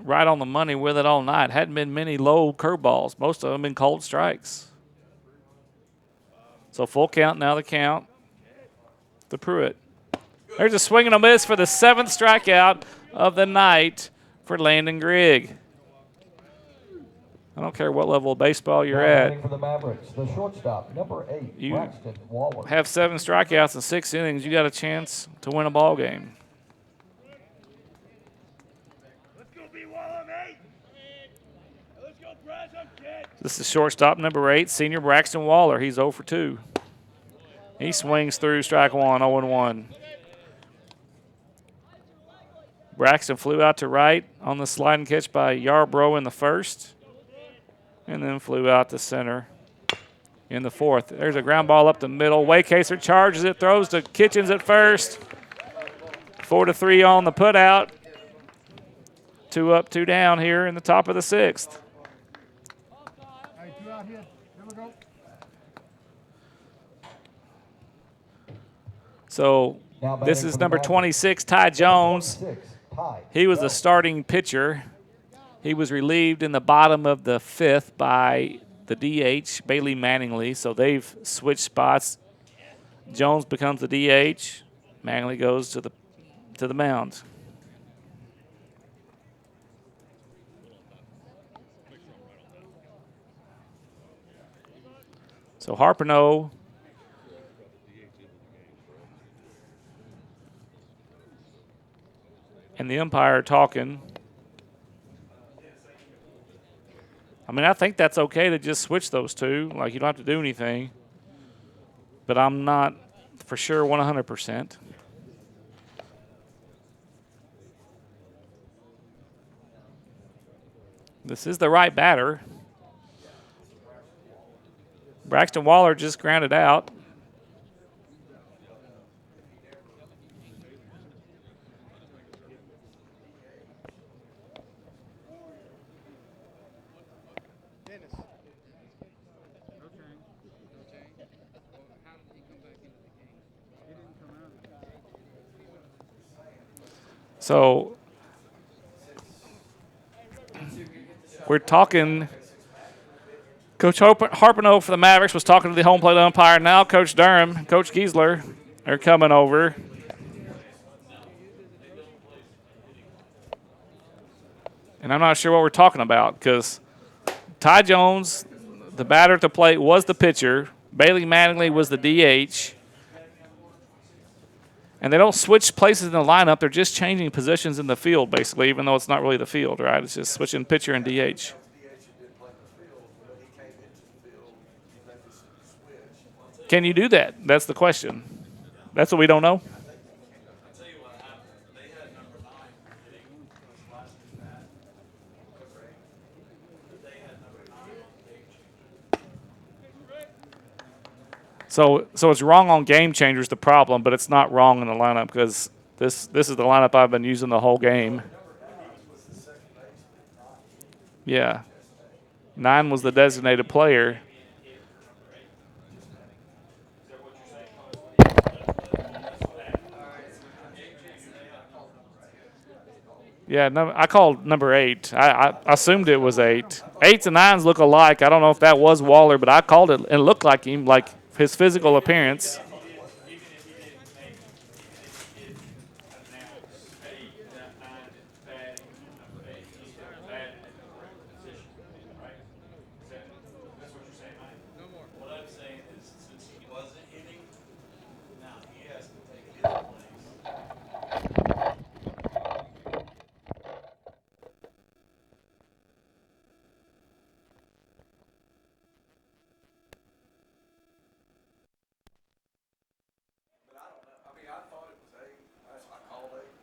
right on the money with it all night. Hadn't been many low curveballs. Most of them been cold strikes. So full count, now the count to Pruitt. There's a swing and a miss for the 7th strikeout of the night for Landon Grigg. I don't care what level of baseball you're Now at. batting for the Mavericks, the shortstop, number 8, You Braxton Waller. have 7 strikeouts in 6 innings, you got a chance to win a ball game. This is shortstop number 8, senior Braxton Waller. He's 0 for 2. He swings through strike 1, 0-1. Braxton flew out to right on the sliding catch by Yarbrough in the first, and then flew out to center in the fourth. There's a ground ball up the middle. Waycaser charges it, throws to Kitchens at first. 4-3 on the putout. 2 up, 2 down here in the top of the 6th. So this is number 26, Ty Jones. He was the starting pitcher. He was relieved in the bottom of the 5th by the DH, Bailey Manningly. So they've switched spots. Jones becomes the DH. Manningly goes to the mound. So Harpino and the umpire talking. I mean, I think that's okay to just switch those two. Like, you don't have to do anything. But I'm not for sure 100%. This is the right batter. Braxton Waller just grounded out. So we're talking. Coach Harpino for the Mavericks was talking to the home plate umpire. Now Coach Durham, Coach Giesler are coming over. And I'm not sure what we're talking about because Ty Jones, the batter at the plate, was the pitcher. Bailey Mattingly was the DH. And they don't switch places in the lineup. They're just changing positions in the field, basically, even though it's not really the field, right? It's just switching pitcher and DH. Can you do that? That's the question. That's what we don't know. So it's wrong on game changers, the problem, but it's not wrong in the lineup because this is the lineup I've been using the whole game. Yeah. 9 was the designated player. Yeah, no, I called number 8. I assumed it was 8. 8s and 9s look alike. I don't know if that was Waller, but I called it. It looked like him, like his physical appearance.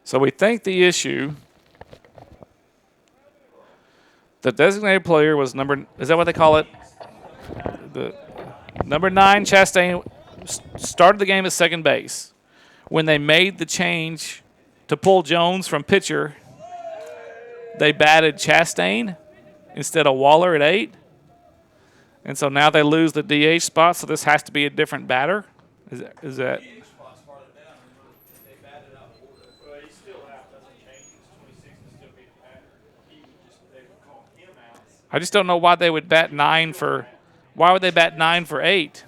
So we think the issue, the designated player was is that what they call it? The number 9, Chastain, started the game at second base. When they made the change to pull Jones from pitcher, they batted Chastain instead of Waller at 8. And so now they lose the DH spot, so this has to be a different batter? Is that? I just don't know why they would bat 9 for. Why would they bat 9 for 8?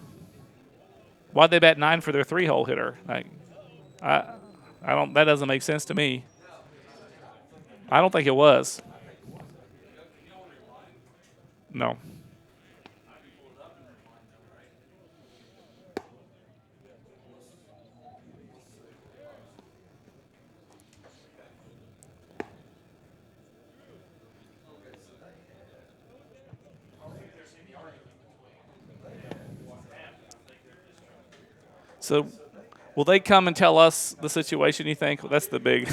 Why'd they bat 9 for their 3-hole hitter? Like, I don't. That doesn't make sense to me. I don't think it was. No. So will they come and tell us the situation, you think? Well, that's the big.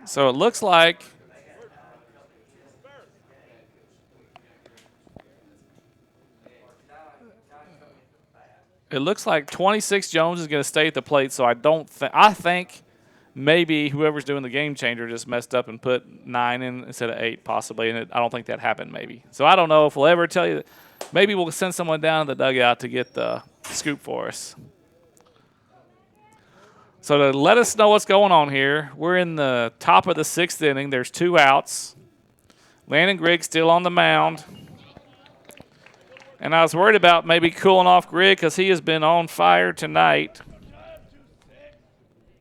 So it looks like it looks like 26 Jones is going to stay at the plate. So I think maybe whoever's doing the game changer just messed up and put 9 in instead of 8 possibly, and I don't think that happened maybe. So I don't know if we'll ever tell you. Maybe we'll send someone down to the dugout to get the scoop for us. So to let us know what's going on here, we're in the top of the 6th inning. There's 2 outs. Landon Grigg still on the mound. And I was worried about maybe cooling off Grigg because he has been on fire tonight.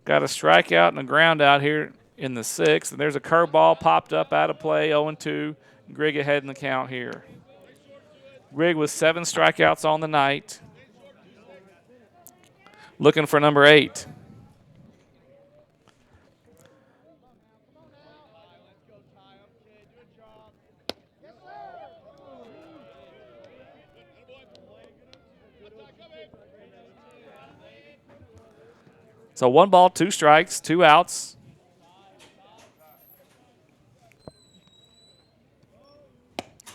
Got a strikeout and a ground out here in the 6th. And there's a curveball popped up out of play, 0-2. Grigg ahead in the count here. Grigg with 7 strikeouts on the night. Looking for number 8. So 1 ball, 2 strikes, 2 outs.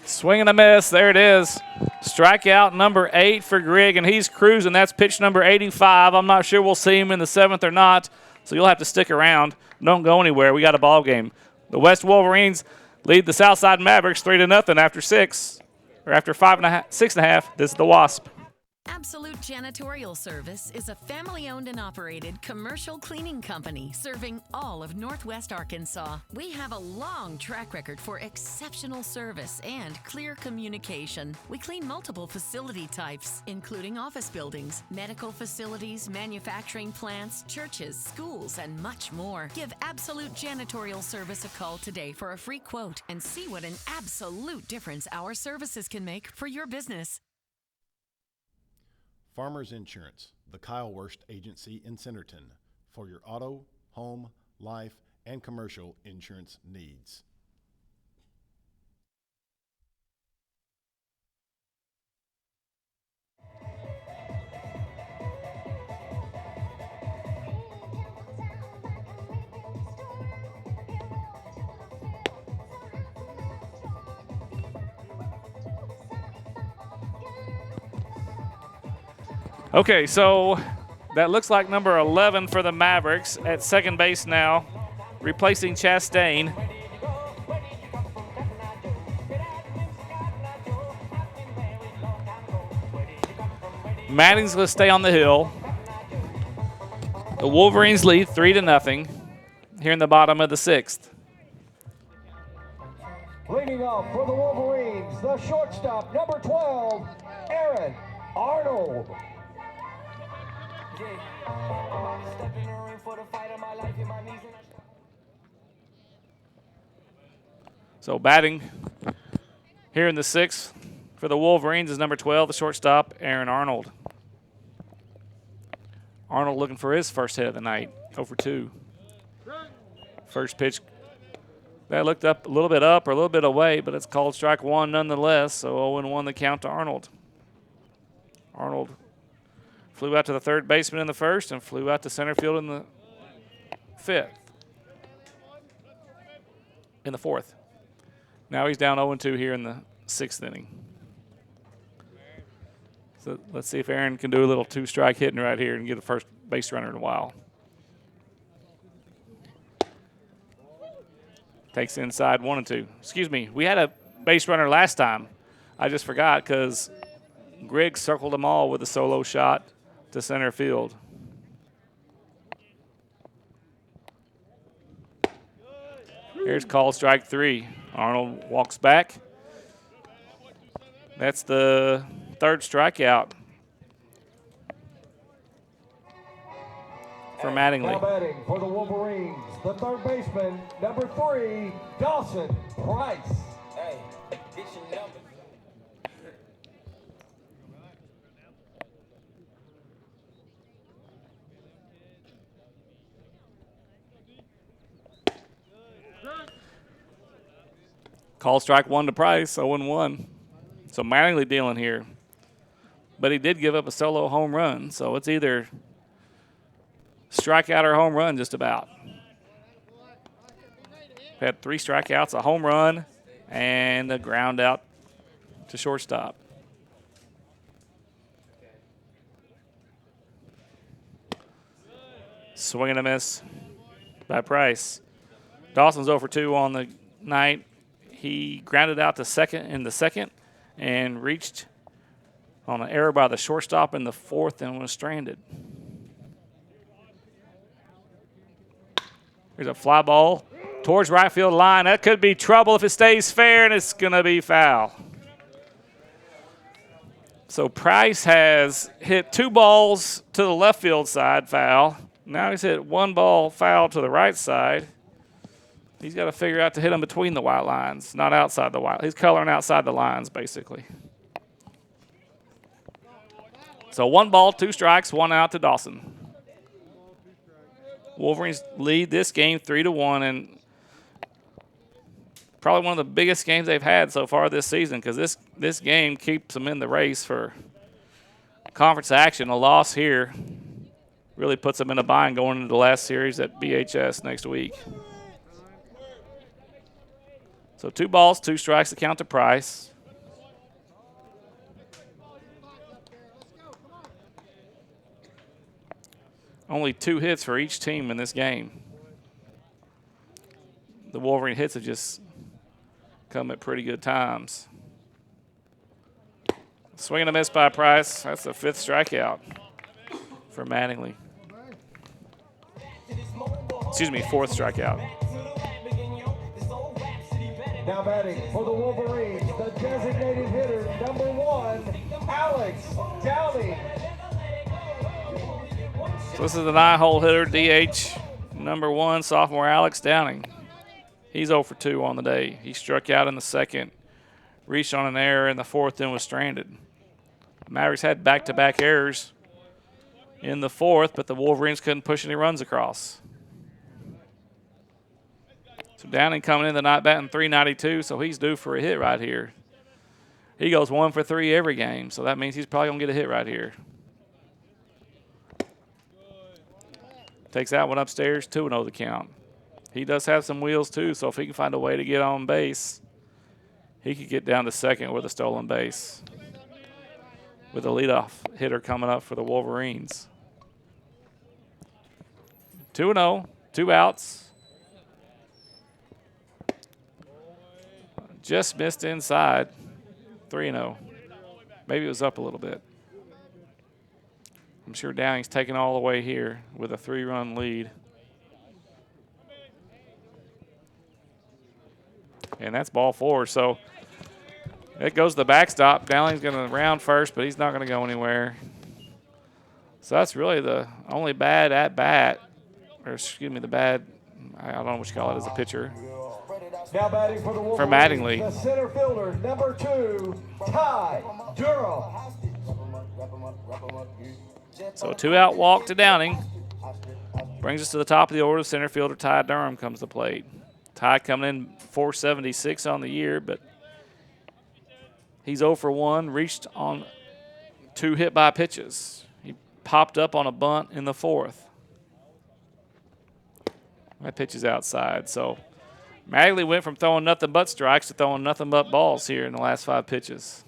Swing and a miss. There it is. Strikeout number 8 for Grigg, and he's cruising. That's pitch number 85. I'm not sure we'll see him in the 7th or not, so you'll have to stick around. Don't go anywhere. We got a ball game. The West Wolverines lead the Southside Mavericks 3-0 after 6, or after 6.5. This is the Wasp. Absolute Janitorial Service is a family-owned and operated commercial cleaning company serving all of Northwest Arkansas. We have a long track record for exceptional service and clear communication. We clean multiple facility types, including office buildings, medical facilities, manufacturing plants, churches, schools, and much more. Give Absolute Janitorial Service a call today for a free quote and see what an absolute difference our services can make for your business. Farmers Insurance, the Kyle Wurst Agency in Centerton, for your auto, home, life, and commercial insurance needs. Okay, so that looks like number 11 for the Mavericks at second base now, replacing Chastain. Manning's going to stay on the hill. The Wolverines lead 3-0 here in the bottom of the 6th. Leading off for the Wolverines, the shortstop, number 12, Aaron Arnold. So batting here in the 6th for the Wolverines is number 12, the shortstop, Aaron Arnold. Arnold looking for his first hit of the night, 0-2. First pitch, that looked up a little bit up or a little bit away, but it's called strike 1 nonetheless, so 0-1 the count to Arnold. Arnold flew out to the third baseman in the 1st and flew out to center field in the 5th. In the 4th. Now he's down 0-2 here in the 6th inning. So let's see if Aaron can do a little 2-strike hitting right here and get a first base runner in a while. Takes inside 1-2. Excuse me, we had a base runner last time. I just forgot because Grigg circled them all with a solo shot to center field. Here's called strike 3. Arnold walks back. That's the third strikeout for Now Mattingly. batting for the Wolverines, the third baseman, number 3, Dawson Price. Hey, get your number. Call strike 1 to Price, 0-1. So Mattingly dealing here. But he did give up a solo home run, so it's either strikeout or home run just about. Had 3 strikeouts, a home run, and a ground out to shortstop. Swing and a miss by Price. Dawson's 0 for 2 on the night. He grounded out to second in the second and reached on an error by the shortstop in the fourth and was stranded. Here's a fly ball towards right field line. That could be trouble if it stays fair, and it's going to be foul. So Price has hit 2 balls to the left field side, foul. Now he's hit 1 ball foul to the right side. He's got to figure out to hit them between the white lines, not outside the white. He's coloring outside the lines, basically. So 1 ball, 2 strikes, 1 out to Dawson. Wolverines lead this game 3-1, and probably one of the biggest games they've had so far this season, because this game keeps them in the race for conference action. A loss here really puts them in a bind going into the last series at BHS next week. So 2 balls, 2 strikes to count to Price. Only 2 hits for each team in this game. The Wolverine hits have just come at pretty good times. Swing and a miss by Price. That's the 5th strikeout for Mattingly. Excuse me, 4th strikeout. Now batting for the Wolverines, the designated hitter, number 1, Alex Downing. So this is the 9-hole hitter, DH, number 1, sophomore Alex Downing. He's 0 for 2 on the day. He struck out in the second, reached on an error in the fourth, and was stranded. The Mavericks had back-to-back errors in the fourth, but the Wolverines couldn't push any runs across. So Downing coming in the night batting .392, so he's due for a hit right here. He goes 1 for 3 every game, so that means he's probably going to get a hit right here. Takes that one upstairs, 2-0 the count. He does have some wheels too, so if he can find a way to get on base, he could get down to second with a stolen base with a leadoff hitter coming up for the Wolverines. 2-0, 2 outs. Just missed inside, 3-0. Maybe it was up a little bit. I'm sure Downing's taking all the way here with a 3-run lead. And that's ball 4. So it goes to the backstop. Downing's going to round first, but he's not going to go anywhere. So that's really the only bad at-bat, or excuse me, the bad, I don't know what you call it as a pitcher. Now batting for the Wolverines, for Mattingly. the center fielder, number 2, Ty Durham. So a 2-out walk to Downing. Brings us to the top of the order. Center fielder Ty Durham comes to plate. Ty coming in .476 on the year, but he's 0 for 1, reached on 2 hit-by pitches. He popped up on a bunt in the fourth. That pitch is outside. So Mattingly went from throwing nothing but strikes to throwing nothing but balls here in the last 5 pitches.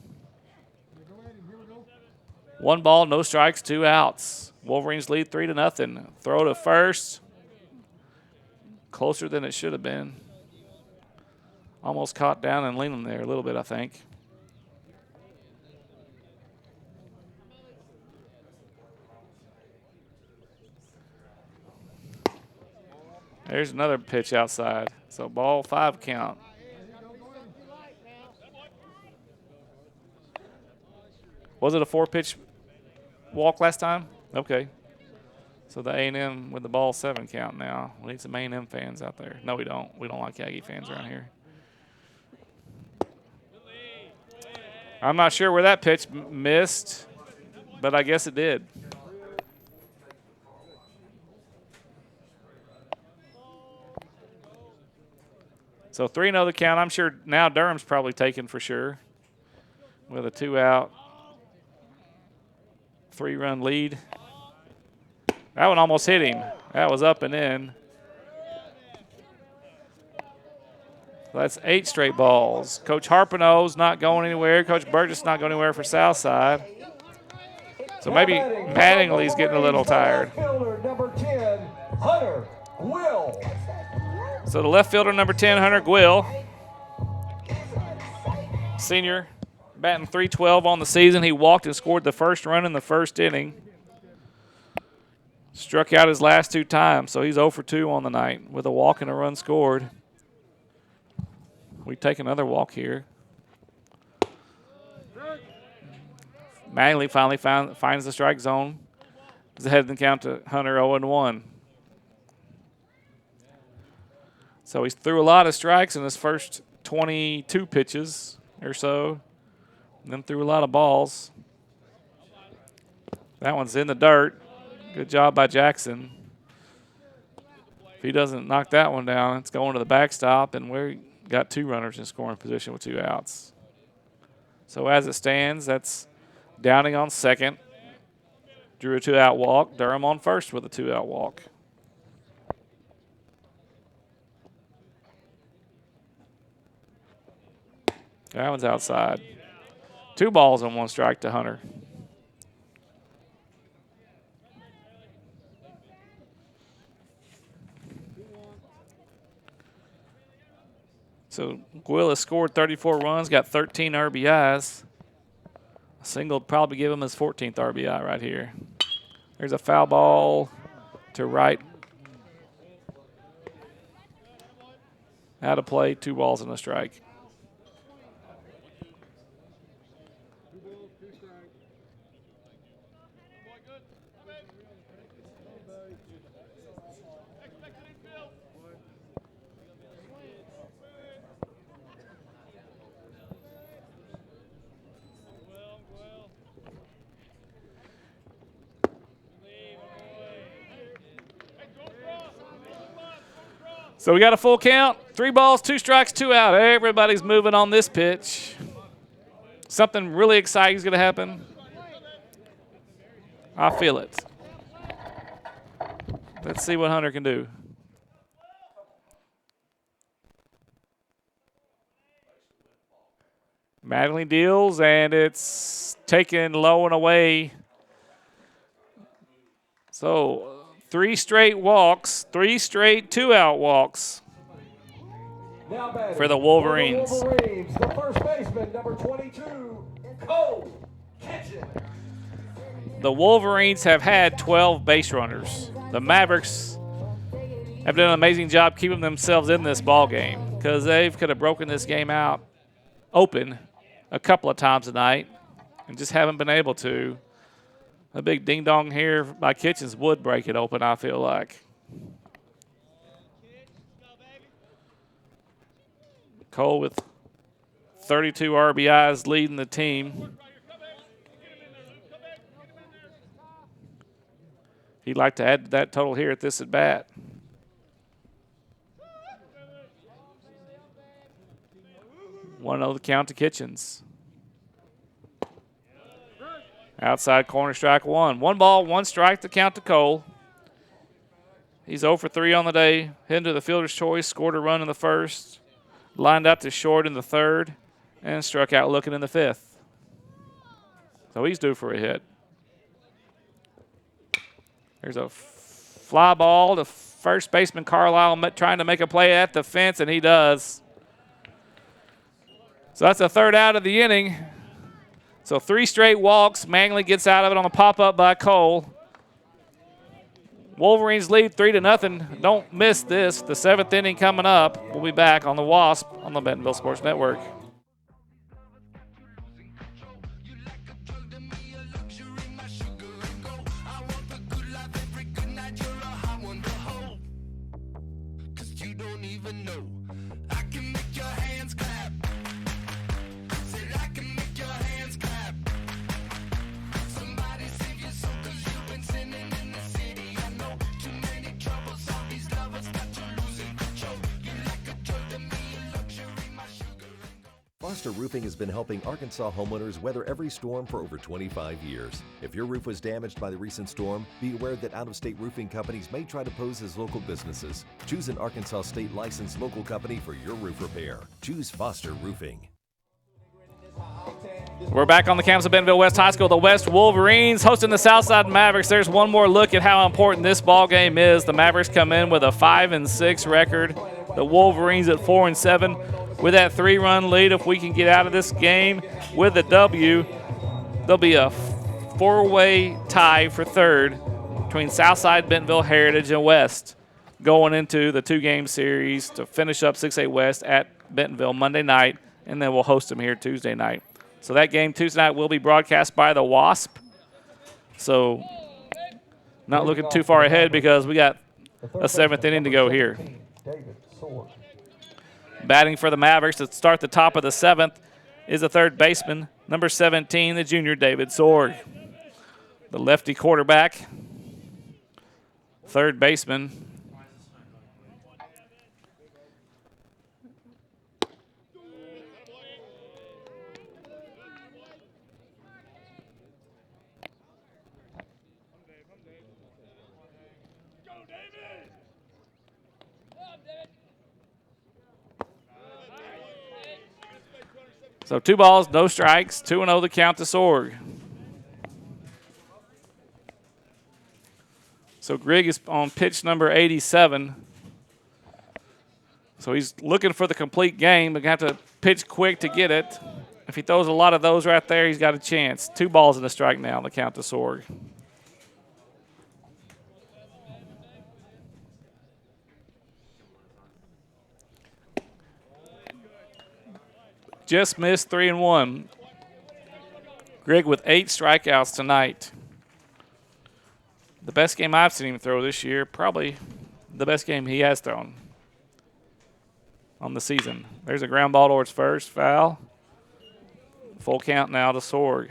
1 ball, no strikes, 2 outs. Wolverines lead 3-0. Throw to first. Closer than it should have been. Almost caught down and leaning there a little bit, I think. There's another pitch outside. So ball 5 count. Was it a 4-pitch walk last time? Okay. So the A&M with the ball 7 count now. We need some A&M fans out there. No, we don't. We don't like Aggie fans around here. I'm not sure where that pitch missed, but I guess it did. So 3-0 the count. I'm sure now Durham's probably taken for sure with a 2-out, 3-run lead. That one almost hit him. That was up and in. That's 8 straight balls. Coach Harpeno's not going anywhere. Coach Burgess not going anywhere for Southside. So maybe Mattingly's getting a little tired. Number 10, Hunter Will. So the left fielder, number 10, Hunter Gwill. Senior, batting .312 on the season. He walked and scored the first run in the first inning. Struck out his last 2 times, so he's 0 for 2 on the night with a walk and a run scored. We take another walk here. Mattingly finally finds the strike zone. He's ahead in the count to Hunter 0-1. So he's threw a lot of strikes in his first 22 pitches or so, and then threw a lot of balls. That one's in the dirt. Good job by Jackson. If he doesn't knock that one down, it's going to the backstop, and we got 2 runners in scoring position with 2 outs. So as it stands, that's Downing on second. Drew a 2-out walk. Durham on first with a 2-out walk. That one's outside. 2 balls and 1 strike to Hunter. So Gwill has scored 34 runs, got 13 RBIs. A single would probably give him his 14th RBI right here. There's a foul ball to right. Out of play, 2 balls and a strike. So we got a full count, 3 balls, 2 strikes, 2 out. Everybody's moving on this pitch. Something really exciting is going to happen. I feel it. Let's see what Hunter can do. Mattingly deals, and it's taken low and away. So 3 straight walks, 3 straight 2-out walks for the Wolverines. The first baseman, number 22, Cole Kitchen. The Wolverines have had 12 base runners. The Mavericks have done an amazing job keeping themselves in this ball game because they could have broken this game out open a couple of times tonight and just haven't been able to. A big ding-dong here by Kitchens would break it open, I feel like. Cole with 32 RBIs leading the team. He'd like to add to that total here at this at-bat. One the count to Kitchens. Outside corner, strike 1. 1 ball, 1 strike to count to Cole. He's 0 for 3 on the day. Heading to the fielder's choice, scored a run in the first, lined out to short in the third, and struck out looking in the 5th. So he's due for a hit. There's a fly ball to first baseman Carlisle trying to make a play at the fence, and he does. So that's the 3rd out of the inning. So 3 straight walks. Mattingly gets out of it on a pop-up by Cole. Wolverines lead 3-0. Don't miss this. The 7th inning coming up. We'll be back on the Wasp on the Bentonville Sports Network. Foster Roofing has been helping Arkansas homeowners weather every storm for over 25 years. If your roof was damaged by the recent storm, be aware that out-of-state roofing companies may try to pose as local businesses. Choose an Arkansas state licensed local company for your roof repair. Choose Foster Roofing. We're back on the campus of Bentonville West High School. The West Wolverines hosting the Southside Mavericks. There's one more look at how important this ball game is. The Mavericks come in with a 5-6 record. The Wolverines at 4-7. With that 3-run lead, if we can get out of this game with a W, there'll be a 4-way tie for third between Southside, Bentonville, Heritage, and West going into the 2-game series to finish up 6A West at Bentonville Monday night, and then we'll host them here Tuesday night. So that game Tuesday night will be broadcast by the Wasp. So not looking too far ahead because we got a 7th inning to go here. Batting for the Mavericks to start the top of the 7th is the third baseman, number 17, the junior David Sorg. The lefty quarterback, third baseman. So 2 balls, no strikes, 2-0 the count to Sorg. So Grigg is on pitch number 87. So he's looking for the complete game, but going to have to pitch quick to get it. If he throws a lot of those right there, he's got a chance. 2 balls and a strike now, the count to Sorg. Just missed 3-1. Grigg with 8 strikeouts tonight. The best game I've seen him throw this year, probably the best game he has thrown on the season. There's a ground ball towards first, foul. Full count now to Sorg.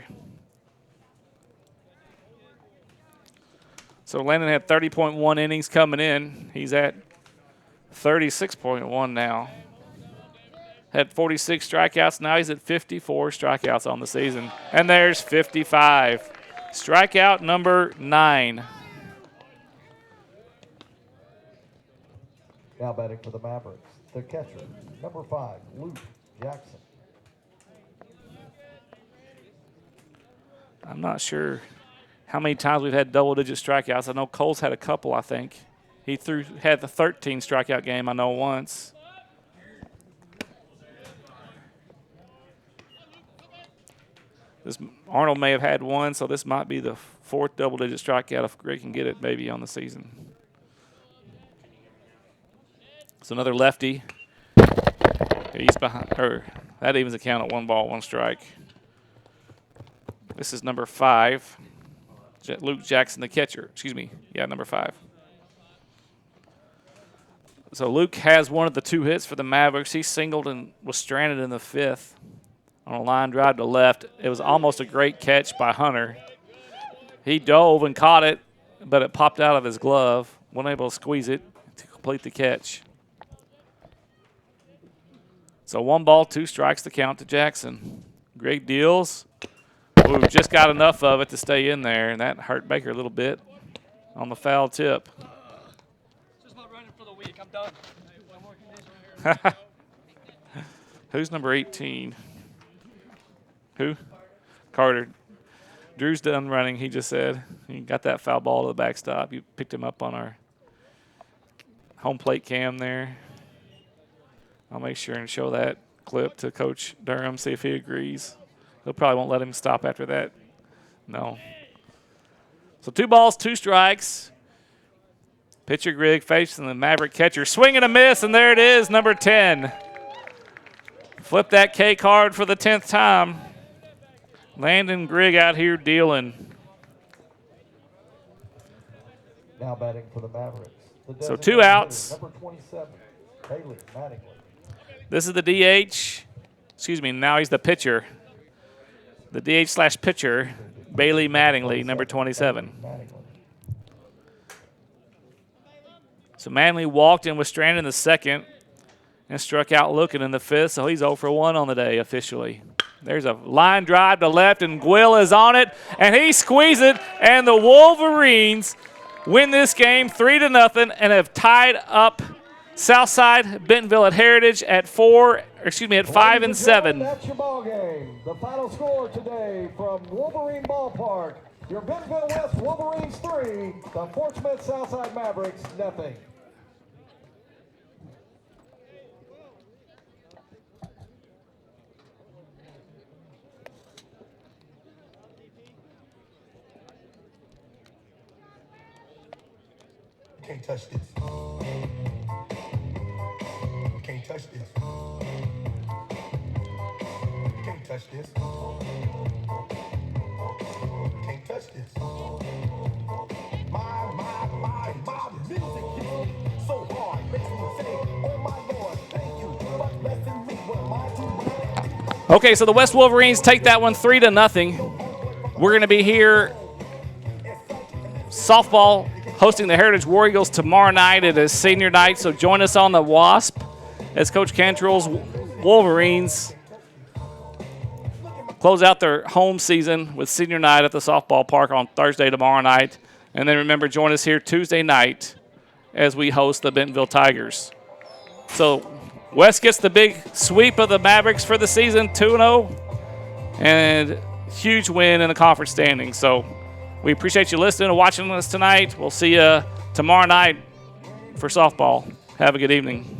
So Landon had 30.1 innings coming in. He's at 36.1 now. Had 46 strikeouts. Now he's at 54 strikeouts on the season. And there's 55. Strikeout number 9. Now batting for the Mavericks, the catcher, number 5, Luke Jackson. I'm not sure how many times we've had double-digit strikeouts. I know Cole's had a couple, I think. He had the 13 strikeout game, I know, once. Arnold may have had one, so this might be the 4th double-digit strikeout if Greg can get it maybe on the season. It's another lefty. He's behind, or that evens the count at 1 ball, 1 strike. This is number 5, Luke Jackson, the catcher. Excuse me, yeah, number 5. So Luke has one of the 2 hits for the Mavericks. He singled and was stranded in the 5th. On a line drive to left. It was almost a great catch by Hunter. He dove and caught it, but it popped out of his glove. Wasn't able to squeeze it to complete the catch. So 1 ball, 2 strikes to count to Jackson. Greg deals. Ooh, just got enough of it to stay in there, and that hurt Baker a little bit on the foul tip. Just about running for the week. I'm done. No more conditioning here. Who's number 18? Who? Carter. Drew's done running, he just said. He got that foul ball to the backstop. You picked him up on our home plate cam there. I'll make sure and show that clip to Coach Durham, see if he agrees. He'll probably won't let him stop after that. No. So 2 balls, 2 strikes. Pitcher Grigg facing the Maverick catcher. Swing and a miss, and there it is, number 10. Flip that K card for the 10th time. Landon Grigg out here dealing. Now batting for the Mavericks. So 2 outs. Number 27, Bailey Mattingly. This is the DH. Excuse me, now he's the pitcher. The DH/pitcher, Bailey Mattingly, number 27. So Mattingly walked and was stranded in the 2nd. and struck out looking in the fifth, so he's 0 for 1 on the day officially. There's a line drive to left, and Gwill is on it, and he squeezed it, and the Wolverines win this game 3-0 and have tied up Southside Bentonville at Heritage at 5 and 7. That's your ball game. The final score today from Wolverine Ballpark. Your Bentonville West Wolverines 3, the Fort Smith Southside Mavericks nothing. Can't touch this. Can't touch this. Can't touch this. Can't touch this. My music hits me so hard. Makes me say, oh my Lord, thank you for blessing me. What am I to do? Okay, so the West Wolverines take that one 3-0. We're going to be here softball hosting the Heritage War Eagles tomorrow night. It is senior night, so join us on the WASP as Coach Cantrell's Wolverines close out their home season with senior night at the softball park on Thursday tomorrow night. And then remember, join us here Tuesday night as we host the Bentonville Tigers. So West gets the big sweep of the Mavericks for the season, 2-0, and huge win in the conference standings. So we appreciate you listening and watching us tonight. We'll see you tomorrow night for softball. Have a good evening.